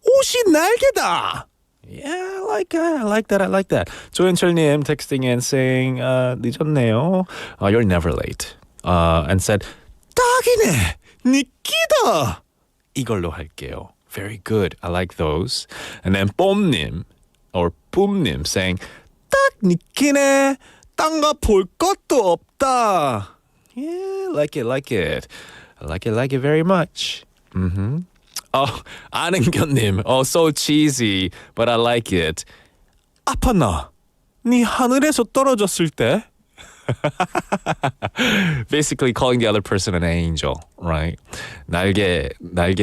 옷이 날개다. Yeah, I like that. 조현철님 texting and saying, 늦었네요. You're never late. And said, 딱이네, 니끼다. 이걸로 할게요. Very good. I like those. And then 뽐님 or 뿜님 saying, 딱 니끼네. 딴 거 볼 것도 없다. Yeah, like it. I like it very much. Mm-hmm. Oh, 안은견님. Oh, so cheesy, but I like it. 아팠나? 네 하늘에서 떨어졌을 때? Basically calling the other person an angel, right? 날개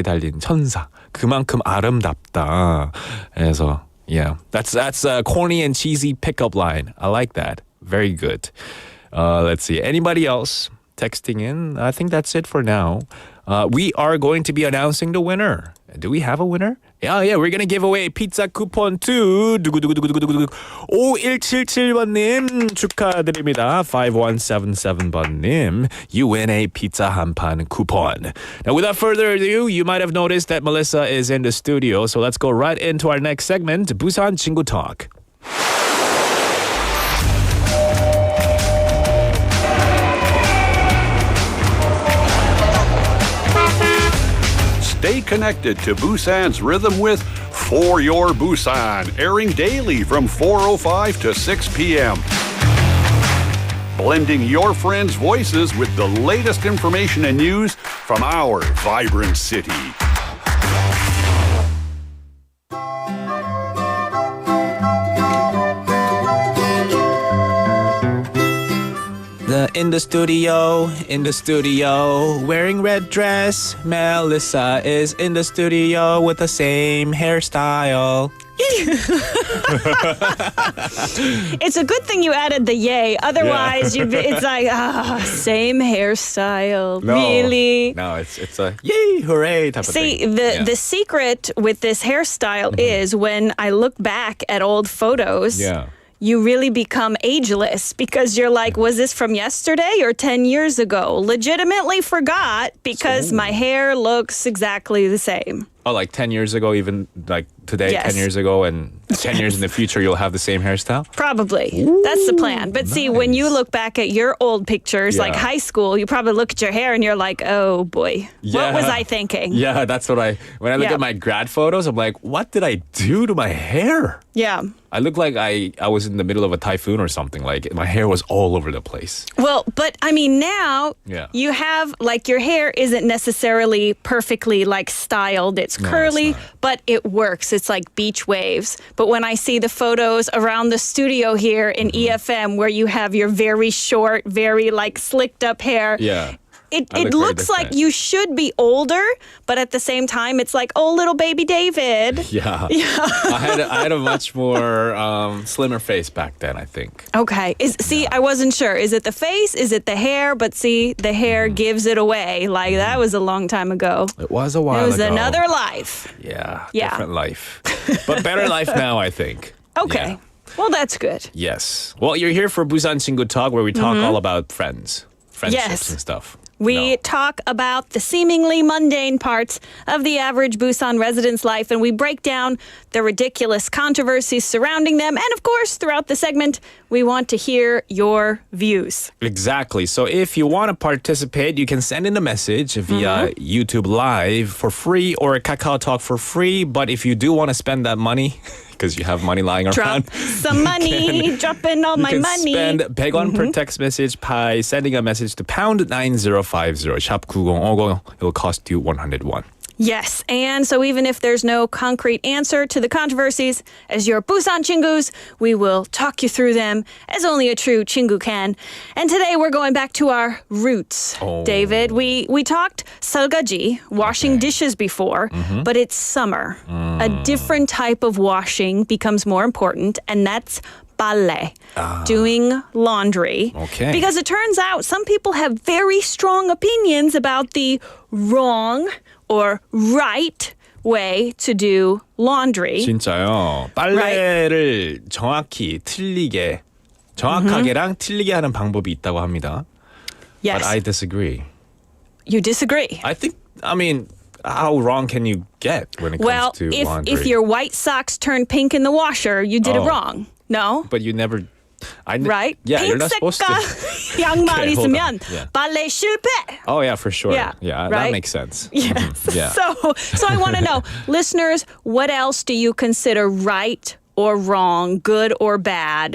달린 천사. 그만큼 아름답다. 그래서, yeah, that's a corny and cheesy pickup line. I like that. Very good. Let's see. Anybody else texting in? I think that's it for now. We are going to be announcing the winner. Do we have a winner? Yeah, we're going to give away pizza coupon to 5177번님 축하드립니다. 5177번님. You win a pizza 한 판 coupon. Now, without further ado, you might have noticed that Melissa is in the studio, so let's go right into our next segment, Busan 친구 Talk. Stay connected to Busan's rhythm with For Your Busan, airing daily from 4:05 to 6 p.m. Blending your friends' voices with the latest information and news from our vibrant city. In the studio, wearing red dress. Melissa is in the studio with the same hairstyle. It's a good thing you added the yay. Otherwise, it's like, same hairstyle. No. Really? No, it's a yay, hooray type of See, thing. the secret with this hairstyle is when I look back at old photos, you really become ageless because you're like, was this from yesterday or 10 years ago? Legitimately forgot because my hair looks exactly the same. Oh, like 10 years ago, even like today, Yes. 10 years ago, and 10 years in the future, you'll have the same hairstyle? Probably. That's the plan. But see, when you look back at your old pictures, like Yeah. high school, you probably look at your hair and you're like, oh boy, what was I thinking? Yeah, that's what when I look Yeah. at my grad photos, I'm like, what did I do to my hair? Yeah. I look like I was in the middle of a typhoon or something. Like my hair was all over the place. Well, but I mean, now you have like your hair isn't necessarily perfectly like styled. It's curly, but it works. It's like beach waves. But when I see the photos around the studio here in EFM where you have your very short, very like slicked up hair. Yeah. It I look very looks like different. you should be older, but at the same time, it's like, oh, little baby David. Yeah. I had a much more slimmer face back then, I think. Okay. I wasn't sure. Is it the face? Is it the hair? But see, the hair gives it away. Like that was a long time ago. It was a while ago. It was another life. Yeah. Yeah. Different life. But better life now, I think. Okay. Well, that's good. Yes. Well, you're here for Busan 친구 Talk, where we talk all about friendships Yes. and stuff. We talk about the seemingly mundane parts of the average Busan resident's life, and we break down the ridiculous controversies surrounding them. And of course, throughout the segment, we want to hear your views. Exactly. So if you want to participate, you can send in a message via YouTube Live for free or Kakao Talk for free. But if you do want to spend that money, because you have money lying around, Drop some money, drop in all my you can money. spend 100원 per text message by sending a message to pound 9050 샵 9050. It will cost you 101. Yes, and so even if there's no concrete answer to the controversies, as your Busan Chingus, we will talk you through them as only a true Chingu can. And today we're going back to our roots, David. We talked 설거지, washing dishes before, but it's summer. A different type of washing becomes more important, and that's ballet, doing laundry. Okay. Because it turns out some people have very strong opinions about the wrong or right way to do laundry. 진짜요. 빨래를 정확히 정확하게랑 틀리게 하는 방법이 있다고 합니다. Yes. But I disagree. You disagree? I mean, how wrong can you get when it comes to laundry? If your white socks turn pink in the washer, you did it wrong. No? But you never... Right? Yeah, pink you're not supposed to. 양말 Okay, hold on. 있으면 Yeah. ballet 실패. Oh, yeah, for sure. Yeah, that right? makes sense. Yes. Yeah. So I want to know, listeners, what else do you consider right or wrong, good or bad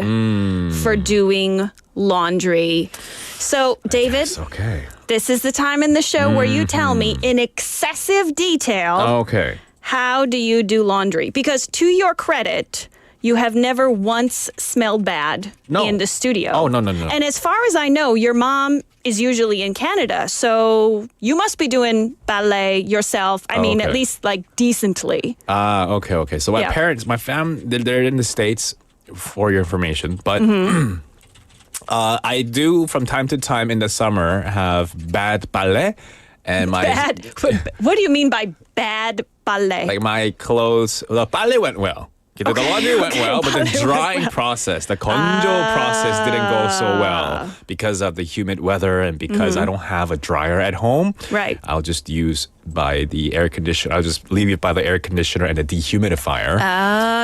for doing laundry? So, David, Okay. this is the time in the show where you tell me in excessive detail Okay. how do you do laundry? Because to your credit, you have never once smelled bad in the studio. Oh, no. And as far as I know, your mom is usually in Canada, so you must be doing ballet yourself. I mean, at okay. least like decently. Okay. So my Yeah. parents, my fam, they're in the States for your information. But I do, from time to time in the summer, have bad ballet. And my Bad? What do you mean by bad ballet? Like my clothes, the ballet went well. The laundry went well, but the ballet went drying well. process, the 건조 process didn't go so well because of the humid weather and because I don't have a dryer at home. Right. I'll just use by the air conditioner. I'll just leave it by the air conditioner and the dehumidifier.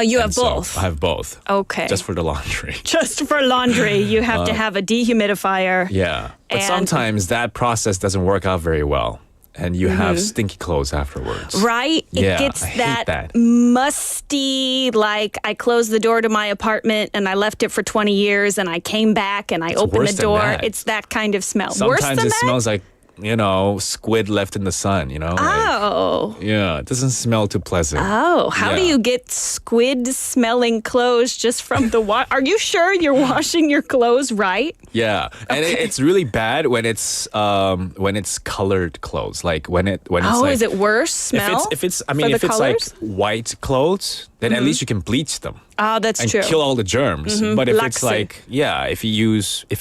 You have And so both. I have both. Okay. Just for the laundry. Just for laundry, you have to have a dehumidifier. Yeah. But And- sometimes that process doesn't work out very well. And you have stinky clothes afterwards. Right? Yeah, It gets I hate that. musty, like I closed the door to my apartment and I left it for 20 years and I came back and I opened worse the than door. that. It's that kind of smell. Sometimes worse than it that? smells like squid left in the sun, Oh. Yeah, it doesn't smell too pleasant. Oh, how do Yeah. you get squid-smelling clothes just from the water? Are you sure you're washing your clothes right? Yeah, and it's really bad when it's colored clothes. Like when it's like, is it worse smell? If it's for the like colors? white clothes, then at least you can bleach them. Oh, that's and true. kill all the germs. But if it's Laxing. like, if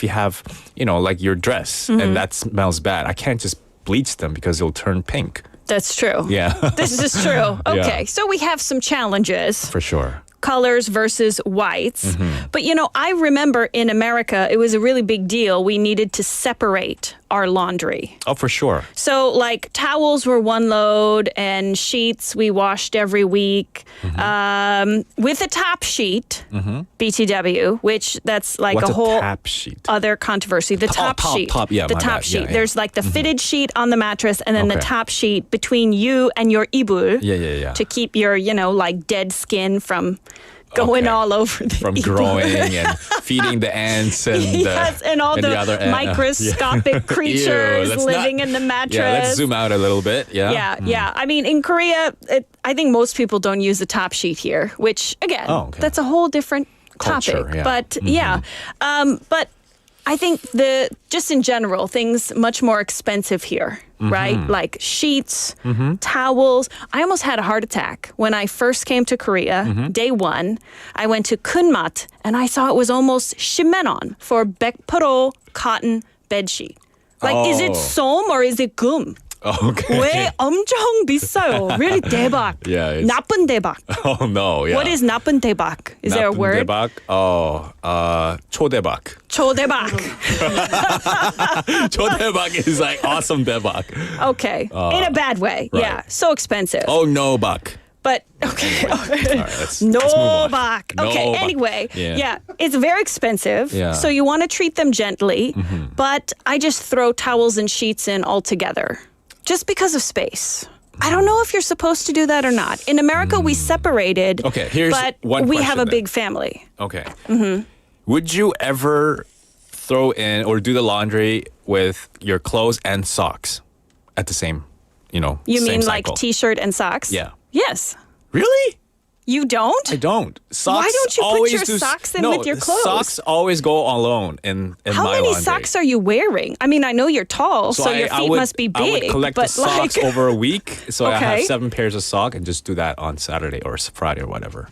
you have, like your dress and that smells bad, I can't just bleach them because it'll turn pink. That's true. Yeah. This is true. Okay, Yeah. so we have some challenges. For sure. Colors versus whites. But I remember in America, it was a really big deal. We needed to separate our laundry. Oh, for sure. So, like, towels were one load and sheets we washed every week. With a top sheet, BTW, which that's like What's a whole tap sheet? other controversy. The top sheet. Yeah, the my top bad. sheet. Yeah, yeah. There's like the fitted sheet on the mattress and then the Okay. top sheet between you and your ibul Yeah. to keep your, like dead skin from going all over the From ibul. growing and feeding the ants and Yes, and all the other ant- microscopic creatures Ew, let's living not- in the mattress. Yeah, let's zoom out a little bit. Yeah. Yeah. I mean, in Korea, I think most people don't use the top sheet here, which, again, that's a whole different Culture, topic. yeah. But, but I think just in general, things much more expensive here, right? Like sheets, towels. I almost had a heart attack when I first came to Korea, day one. I went to Kunmat, and I saw it was almost 10만 원 for 100% cotton bedsheet. Like, is it som or is it gum? Okay. 왜 엄청 비싸요? Really 대박. Yeah. It's, 나쁜 대박. oh no. Yeah. What is 나쁜 대박? Is there a 나쁜 word? 대박? 초대박. 초대박. 초대박 is like awesome 대박. Okay. In a bad way. right. Yeah. So expensive. Oh no, bak. But okay. let's move No on. back. No Okay, back. anyway. Yeah. It's very expensive. Yeah. So you want to treat them gently. But I just throw towels and sheets in all together. Just because of space. I don't know if you're supposed to do that or not. In America, we separated. Okay, here's but one we question have a then. big family. Okay. Would you ever throw in or do the laundry with your clothes and socks at the same, You same mean cycle? like t-shirt and socks? Yeah. Yes. Really? You don't? I don't. Socks Why don't you put always your do, socks in no, with your clothes? Socks always go alone in How my many laundry. socks are you wearing? I mean, I know you're tall, so your I feet would, must be big. I would collect but the socks like, over a week, so I have Okay. 7 pairs of socks and just do that on Saturday or Friday or whatever.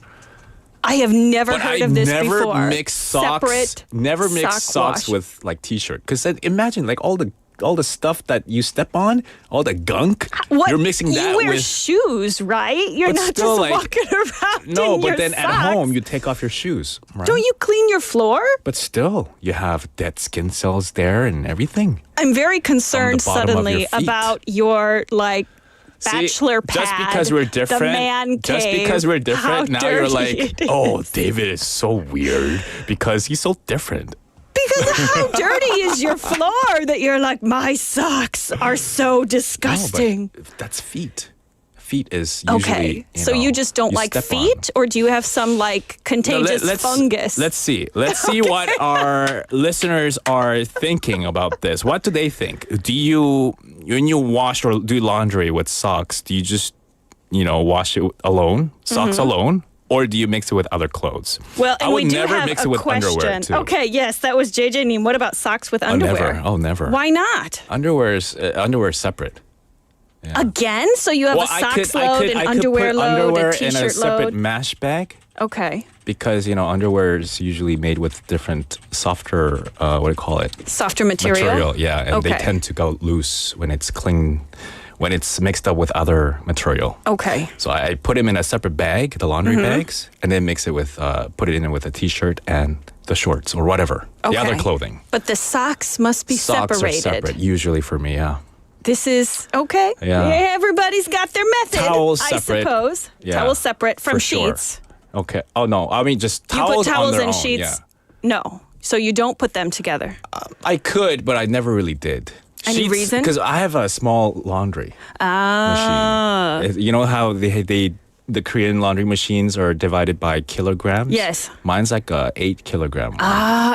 I have never But heard I of this never before. mix socks. Separate Never mix sock socks wash. with like t-shirt. Because imagine like all the stuff that you step on, all the gunk. What? You're mixing that You wear with. shoes, right? You're But not still, just like- walking around No, in but your then socks. at home you take off your shoes. Right? Don't you clean your floor? But still, you have dead skin cells there and everything. I'm very concerned bottom of your suddenly feet. about your See, bachelor pad. just because we're different, the man just cave, because we're how different, now you're dirty like, it is. oh, David is so weird because he's so different. Because how dirty is your floor that you're like, my socks are so disgusting. No, but that's feet. Feet is usually. Okay, so you just don't like step on. feet, or do you have some like contagious fungus? Let's see. Let's see what our listeners are thinking about this. What do they think? Do you, when you wash or do laundry with socks, do you just, wash it alone, socks alone? Or do you mix it with other clothes? Well, and I would we do never have mix a it with question. underwear too. Okay, yes, that was JJ Neem. What about socks with underwear? Never. Oh, never. Why not? Underwear is separate. Yeah. Again? So you have a socks load, an I underwear could put load, underwear a t-shirt in a separate load? mesh bag Okay. because underwear is usually made with different softer what do you call it? Softer material? Yeah, and they Okay. tend to go loose when it's clean, when it's mixed up with other material. Okay. So I put them in a separate bag, the laundry bags, and then mix it with put it in with a t-shirt and the shorts or whatever, the other Okay. clothing. But the socks must be Socks separated. are separate usually for me. Yeah. This is okay. Yeah. Everybody's got their method. Towels I separate. suppose. Yeah, Towels separate from for sure. sheets. Okay. Oh no, I mean just You towels put towels on their and own. sheets. Yeah. No. So you don't put them together. I could, but I never really did. Any reason? Because I have a small laundry Ah. machine. You know how they the Korean laundry machines are divided by kilograms. Yes. Mine's like a 8 kilogram.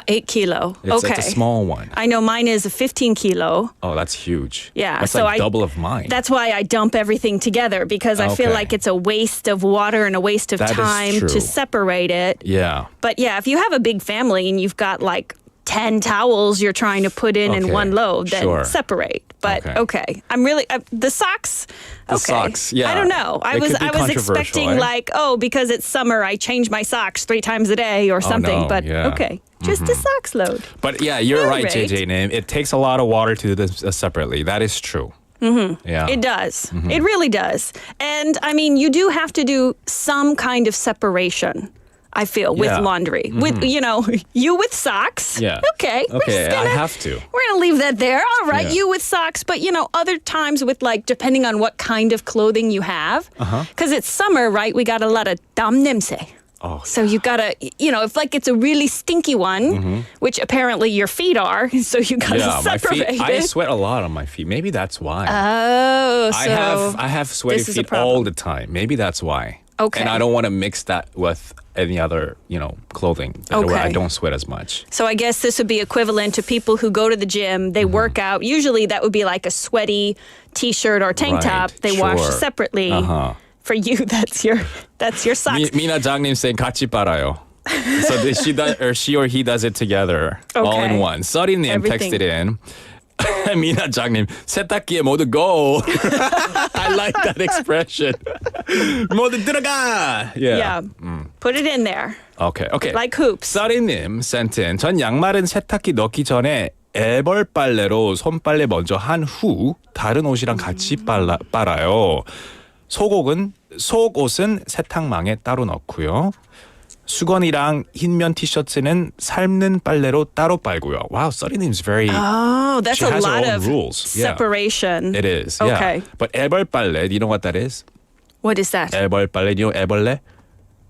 8 kilo. It's okay. a small one. I know mine is a 15 kilo. Oh, that's huge. Yeah. That's so like double of mine. That's why I dump everything together because I feel Okay. like it's a waste of water and a waste of That is time true. to separate it. Yeah. But yeah, if you have a big family and you've got like 10 towels you're trying to put in Okay. one load, then Sure. separate. But okay. I'm really the socks. The okay. socks, yeah. I don't know. I It was could be I was controversial, expecting eh? like, because it's summer, I change my socks 3 times a day or something. no, But yeah. okay. Just a socks load. But yeah, you're All right, right. JJ Nim. It takes a lot of water to do this separately. That is true. Yeah. It does. It really does. And I mean, you do have to do some kind of separation. I feel with Yeah. laundry, with you with socks. Yeah. Okay. Okay, I have to. We're gonna leave that there. All right, Yeah. you with socks, but other times with like depending on what kind of clothing you have, because it's summer, right? We got a lot of 땀 냄새. Oh. So you gotta, if like it's a really stinky one, which apparently your feet are, so you gotta Yeah, my separate feet. it. I sweat a lot on my feet. Maybe that's why. Oh, so I have sweaty this is a feet problem. all the time. Maybe that's why. Okay. And I don't want to mix that with any other, clothing where Okay. I don't sweat as much. So I guess this would be equivalent to people who go to the gym, they work out. Usually that would be like a sweaty t-shirt or tank Right, top. They wash sure. separately. For you, that's your socks. 미나 장님 saying 같이 빨아요. So she or he does it together, all in Okay. one. 써리님 Everything. texted in. 미나 장님 세탁기에 모두 go. I like that expression. 모두 들어가. Yeah. Put it in there. Okay. Like hoops. 써리님 sent in. 전 양말은 세탁기 넣기 전에 애벌 빨래로 손빨래 먼저 한 후 다른 옷이랑 같이 빨아요. 속옷은 세탁망에 따로 넣고요. 수건이랑 흰면 티셔츠는 삶는 빨래로 따로 빨고요. Wow, 써리님's very. Oh, that's she a has her lot own of rules. Yeah. separation. It is. Okay. Yeah. But 애벌 빨래, do you know what that is? What is that? 애벌 빨래, you know 애벌레?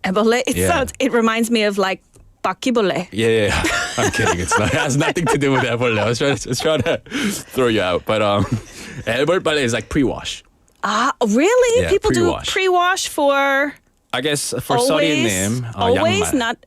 Ebole. Yeah. It reminds me of like 바퀴벌레. Yeah. I'm kidding. It has nothing to do with 애벌레. I was trying to throw you out. But 애벌 빨래 is like pre-wash. Really? Yeah, People pre-wash. do pre-wash for I guess for always? 써리님, Always? 양말. Not...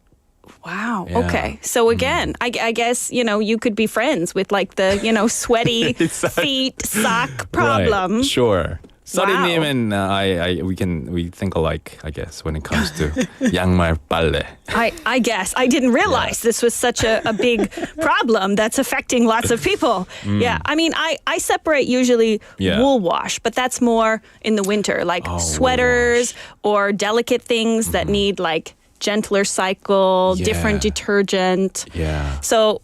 Wow. Yeah. Okay. So again, I guess, you could be friends with like the, sweaty feet sock problem. Right, sure. Wow. 써리님 and we think alike, I guess, when it comes to 양말 빨래. I guess. I didn't realize this was such a big problem that's affecting lots of people. Yeah. I mean, I separate usually wool wash, but that's more in the winter, like sweaters or delicate things that need like gentler cycle, different detergent. Yeah. So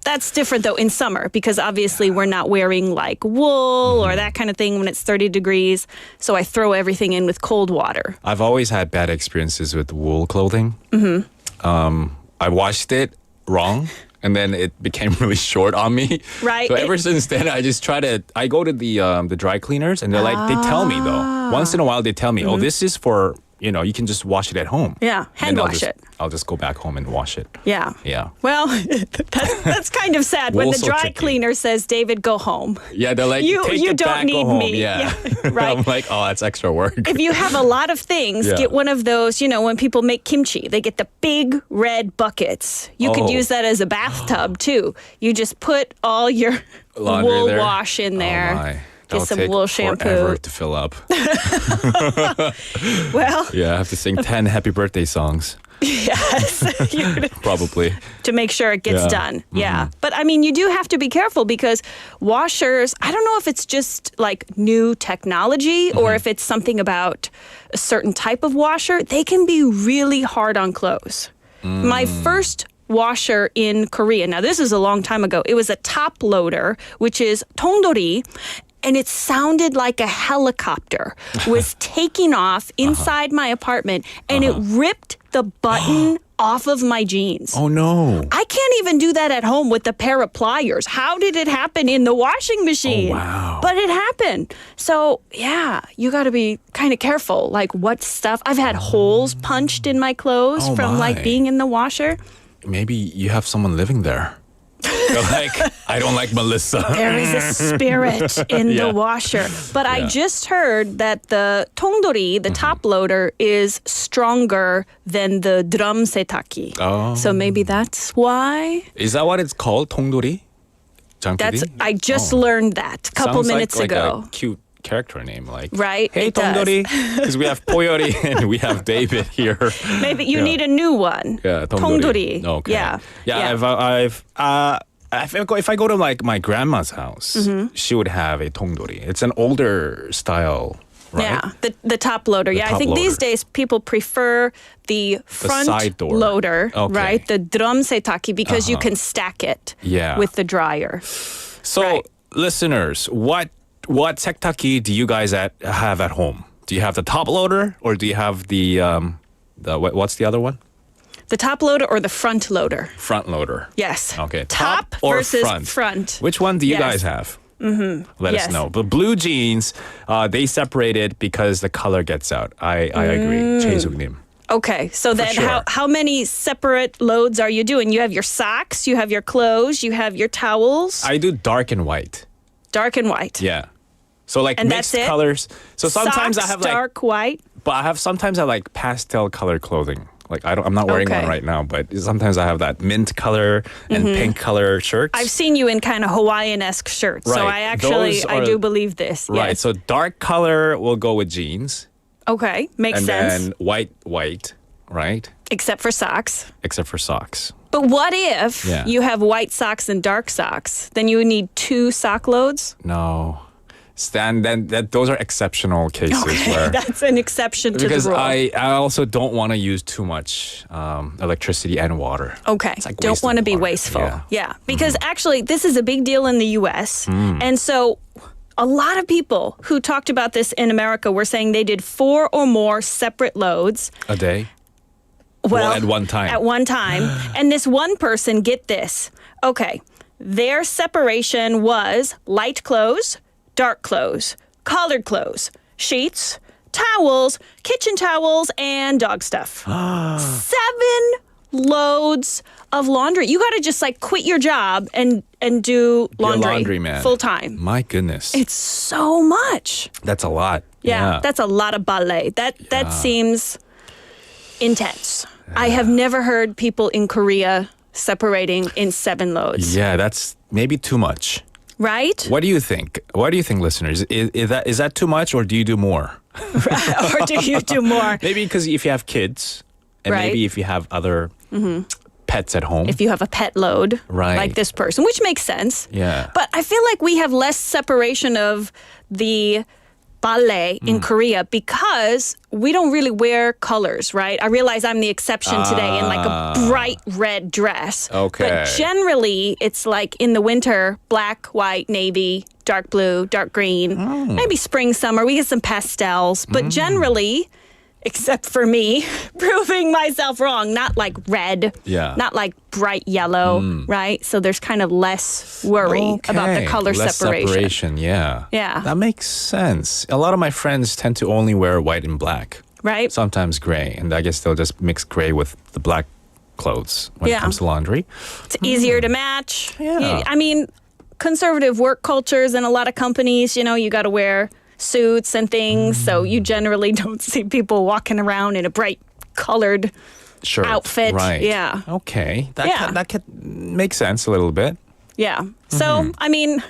that's different though in summer because obviously we're not wearing like wool or that kind of thing when it's 30 degrees. So I throw everything in with cold water. I've always had bad experiences with wool clothing. I washed it wrong. And then it became really short on me. Right. So ever since then, I just I go to the dry cleaners and they're like, they tell me though. Once in a while, they tell me, oh, this is for, you can just wash it at home. Yeah, hand And I'll wash just- it. I'll just go back home and wash it. Yeah. Yeah. Well, that's kind of sad when Wool's the so dry tricky. cleaner says, David, go home. Yeah, they're like, You- take you it don't back, need go home. me. Yeah. Right. I'm like, oh, that's extra work. If you have a lot of things, Yeah. get one of those, when people make kimchi, they get the big red buckets. You could Oh. use that as a bathtub too. You just put all your Laundry wool there? wash in there. Oh my. Get That'll some take wool shampoo. forever to fill up. Well, Yeah, I have to sing 10 happy birthday songs. yes. Probably. To make sure it gets Yeah. done. Yeah. But I mean, you do have to be careful because washers, I don't know if it's just like new technology or if it's something about a certain type of washer. They can be really hard on clothes. My first washer in Korea, now this is a long time ago, it was a top loader, which is 통돌이. And it sounded like a helicopter was taking off inside my apartment and it ripped the button off of my jeans. Oh, no. I can't even do that at home with a pair of pliers. How did it happen in the washing machine? Oh, wow. But it happened. So, yeah, you got to be kind of careful. Like what stuff? I've had holes punched in my clothes Oh, from my. like being in the washer. Maybe you have someone living there. They're like, I don't like Melissa. There is a spirit in the washer. But I just heard that the 통돌이, the top loader, is stronger than the drum setaki. Oh. So maybe that's why. Is that what it's called? 통돌이? That's I just learned that a couple Sounds minutes like ago. A cute character name, like Right, Hey, it does. 통돌이, because we have Poyori and we have David here. Maybe you need a new one. Yeah, 통돌이. Okay. Yeah. If I go to like my grandma's house, she would have a 통돌이. It's an older style, right? Yeah, the top loader. The I top think these loader. days people prefer the front side door. loader, Okay. right? The drum setaki because you can stack it Yeah. with the dryer. So, listeners, what sektaki do you guys have at home? Do you have the top loader or do you have the what's the other one? The top loader or the front loader? Front loader. Yes. Okay. Top or versus front? Which one do you Yes. guys have? Let Yes. us know. But blue jeans, they separate it because the color gets out. I agree. 최숙님. Okay, so then sure. how many separate loads are you doing? You have your socks, you have your clothes, you have your towels. I do dark and white. Dark and white. Yeah. So like And mixed that's it? colors. So sometimes Socks, I have like dark white. But sometimes I like pastel color clothing. Like I'm not wearing Okay. one right now, but sometimes I have that mint color and pink color shirts. I've seen you in kind of Hawaiian-esque shirts, so Right. I Those I are- do believe this. Right. Yes. So dark color will go with jeans. Okay, makes and sense. then white, right? Except for socks. Except for socks. But what if Yeah. you have white socks and dark socks? Then you would need 2 sock loads? No. Those are exceptional cases where That's an exception to the because rule. I also don't want to use too much electricity and water. Okay, like don't waste of want to be water. wasteful. Yeah. Because actually, this is a big deal in the U.S. And so a lot of people who talked about this in America were saying they did 4 or more separate loads. A day? Well, at one time. At one time. And this one person, get this. Okay, their separation was light clothes, dark clothes, collared clothes, sheets, towels, kitchen towels, and dog stuff. 7 loads of laundry. You got to just like quit your job and do Be a laundry laundryman. full time. My goodness. It's so much. That's a lot. Yeah, that's a lot of ballet. That seems intense. I have never heard people in Korea separating in 7 loads. Yeah, that's maybe too much. Right? What do you think? What do you think, listeners? Is that too much, or do you do more? Or do you do more? Maybe because if you have kids, and Right. maybe if you have other pets at home. If you have a pet load, Right. like this person, which makes sense. Yeah. But I feel like we have less separation of the ballet in Korea because we don't really wear colors, right? I realize I'm the exception today in like a bright red dress. Okay. But generally, it's like in the winter, black, white, navy, dark blue, dark green, maybe spring, summer. We get some pastels. But generally, except for me, proving myself wrong, not like red, Yeah. not like bright yellow, right? So there's kind of less worry about the Okay, color less separation. Yeah. Yeah. That makes sense. A lot of my friends tend to only wear white and black. Right? Sometimes gray. And I guess they'll just mix gray with the black clothes when Yeah. it comes to laundry. It's easier to match. Yeah. I mean, conservative work cultures in a lot of companies, you know, you got to wear suits and things. So you generally don't see people walking around in a bright colored Sure. outfit. Right. Yeah. Okay. Yeah. That could make sense a little bit. Yeah. So, I mean,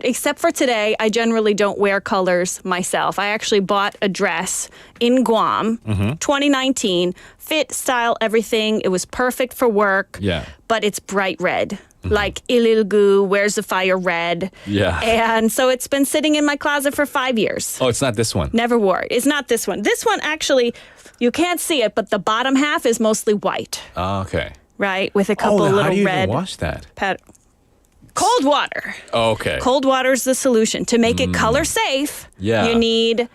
except for today, I generally don't wear colors myself. I actually bought a dress in Guam, 2019, fit, style, everything. It was perfect for work. Yeah. But it's bright red. Like Ililgu, Where's the Fire red. Yeah. And so it's been sitting in my closet for 5 years. Oh, it's not this one. Never wore it. It's not this one. This one actually, you can't see it, but the bottom half is mostly white, Oh, okay. right? With a couple then little how do you red. even wash that? Cold water. Oh, okay. Cold water is the solution. To make it color safe, Yeah. you need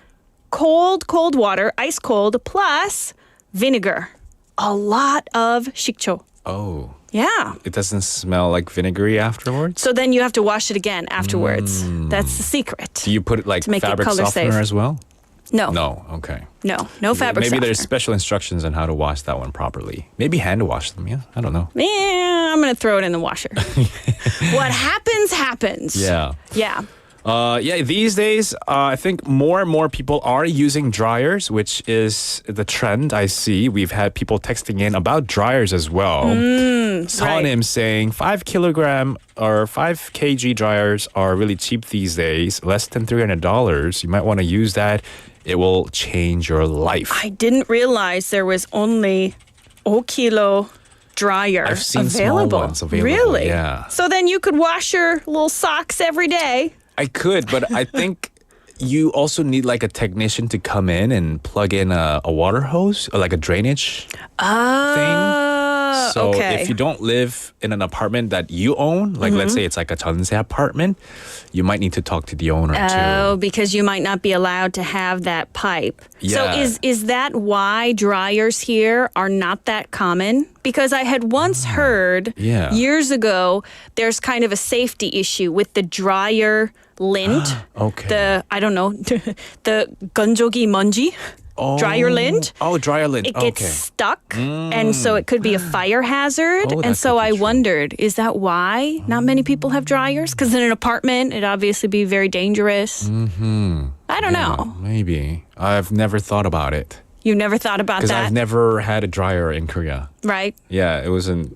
cold water, ice cold, plus vinegar. A lot of 식초. Oh. Yeah. It doesn't smell like vinegary afterwards? So then you have to wash it again afterwards. That's the secret. Do you put it like To make it fabric color softener safe. as well? No. No. Okay. No fabric Maybe there's softener. special instructions on how to wash that one properly. Maybe hand wash them. Yeah. I don't know. Yeah, I'm going to throw it in the washer. What happens. Yeah. Yeah. These days, I think more and more people are using dryers, which is the trend I see. We've had people texting in about dryers as well. Sonim saying 5 kilogram or 5 kg dryers are really cheap these days, less than $300. You might want to use that. It will change your life. I didn't realize there was only 5 kilo dryer I've seen available. small ones available. Really? Yeah. So then you could wash your little socks every day. I could, but I think you also need like a technician to come in and plug in a water hose or like a drainage thing. So okay. if you don't live in an apartment that you own, like let's say it's like a 전세 apartment, you might need to talk to the owner Oh, too. because you might not be allowed to have that pipe. Yeah. So is that why dryers here are not that common? Because I had once heard years ago there's kind of a safety issue with the dryer lint. Okay. The the 건조기 먼지. Dryer lint. Oh, dryer lint. It gets stuck, and so it could be a fire hazard. Oh, and that so could be I true. wondered, is that why not many people have dryers? Because in an apartment, it'd obviously be very dangerous. I don't know. Maybe. I've never thought about it. You've never thought about Because that, I've never had a dryer in Korea. right? Yeah, it was not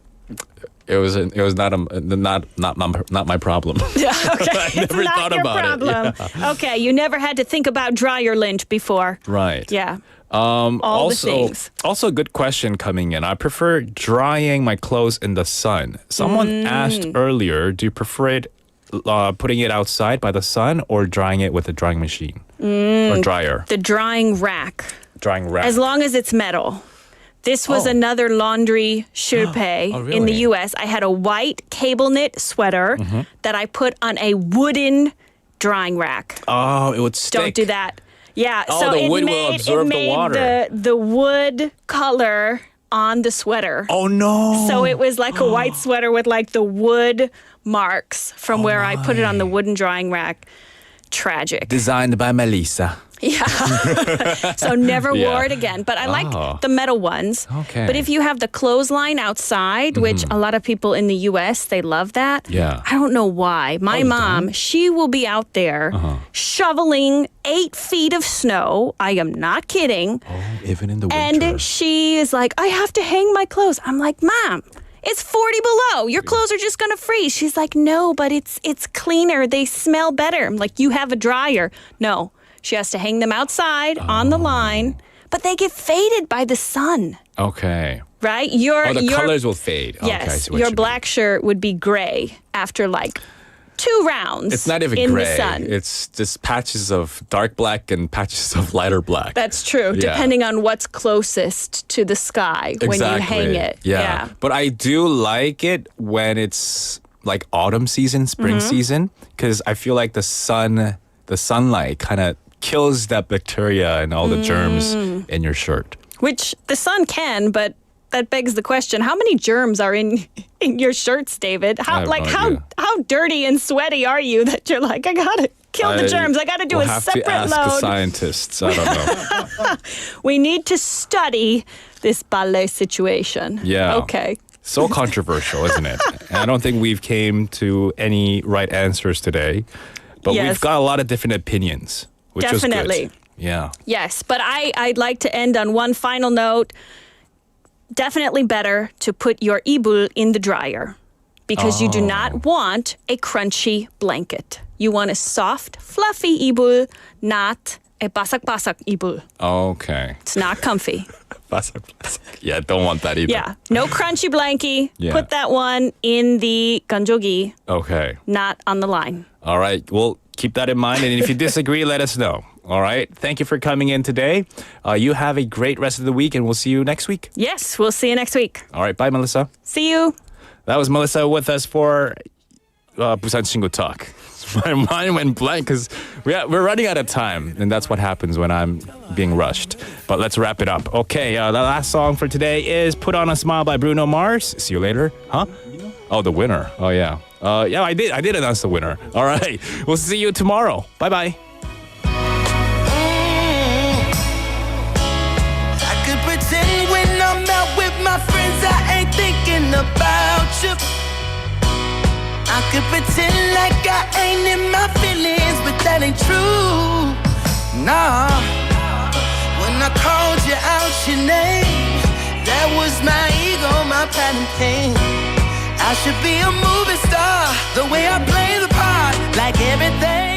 my problem. Okay, I it's never not thought your about problem. it. Okay, you never had to think about dryer lint before. Right. Yeah. All the things. Also, a good question coming in. I prefer drying my clothes in the sun. Someone asked earlier, do you prefer it putting it outside by the sun or drying it with a drying machine or dryer? The drying rack. Drying rack. As long as it's metal. This was another laundry 실패 Oh, in the really? U.S. I had a white cable knit sweater that I put on a wooden drying rack. Oh, it would stick. Don't do that. Yeah, Oh, so the it wood will made, absorb it the made water. the wood color on the sweater. Oh, no. So it was like a white sweater with like the wood marks from where I put it on the wooden drying rack. Tragic. Designed by Melissa. Yeah. So never Yeah. wore it again. But I like Oh. the metal ones. Okay. But if you have the clothesline outside, which a lot of people in the U.S., they love that. Yeah. I don't know why. My you mom, she will be out there shoveling 8 feet of snow. I am not kidding. Oh, even in the winter. And she is like, I have to hang my clothes. I'm like, Mom, it's 40 below. Your clothes are just going to freeze. She's like, no, but it's cleaner. They smell better. I'm like, you have a dryer. No, she has to hang them outside on the line, but they get faded by the sun, Okay. right? Your colors will fade. Okay, I Yes, see what your you black shirt would be gray after like 2 rounds. mean. It's not even in gray. the sun. It's just patches of dark black and patches of lighter black. That's true, Yeah. depending on what's closest to the sky when you hang it. Yeah. But I do like it when it's like autumn season, spring season, because I feel like the sunlight kind of kills that bacteria and all the germs in your shirt. Which the sun can, but that begs the question: how many germs are in your shirts, David? I have no idea. How dirty and sweaty are you that you're like, I gotta kill the germs. I gotta do we'll a have separate to ask the load. scientists. I don't know. We need to study this ballet situation. Yeah. Okay. So controversial, isn't it? And I don't think we've came to any right answers today, but Yes. we've got a lot of different opinions, which is Definitely. good. Yeah. Yes, but I'd like to end on one final note. Definitely better to put your 이불 in the dryer because you do not want a crunchy blanket. You want a soft, fluffy 이불, not a 바삭바삭 이불. Okay. It's not comfy. Yeah, don't want that either. Yeah, no crunchy blankie. Yeah. Put that one in the 건조기, Okay. not on the line. All right. Well, keep that in mind. And if you disagree, let us know. All right. Thank you for coming in today. You have a great rest of the week, and we'll see you next week. Yes, we'll see you next week. All right. Bye, Melissa. See you. That was Melissa with us for Busan 친구 Talk. My mind went blank because we're running out of time, and that's what happens when I'm being rushed. But let's wrap it up. Okay, the last song for today is Put On a Smile by Bruno Mars. See you later. Huh? Oh, the winner. Oh, yeah. Yeah, I did announce the winner. All right. We'll see you tomorrow. Bye-bye. could pretend like I ain't in my feelings, but that ain't true. Nah, when I called you out your name, that was my ego, my pride and pain. I should be a movie star, the way I play the part, like everything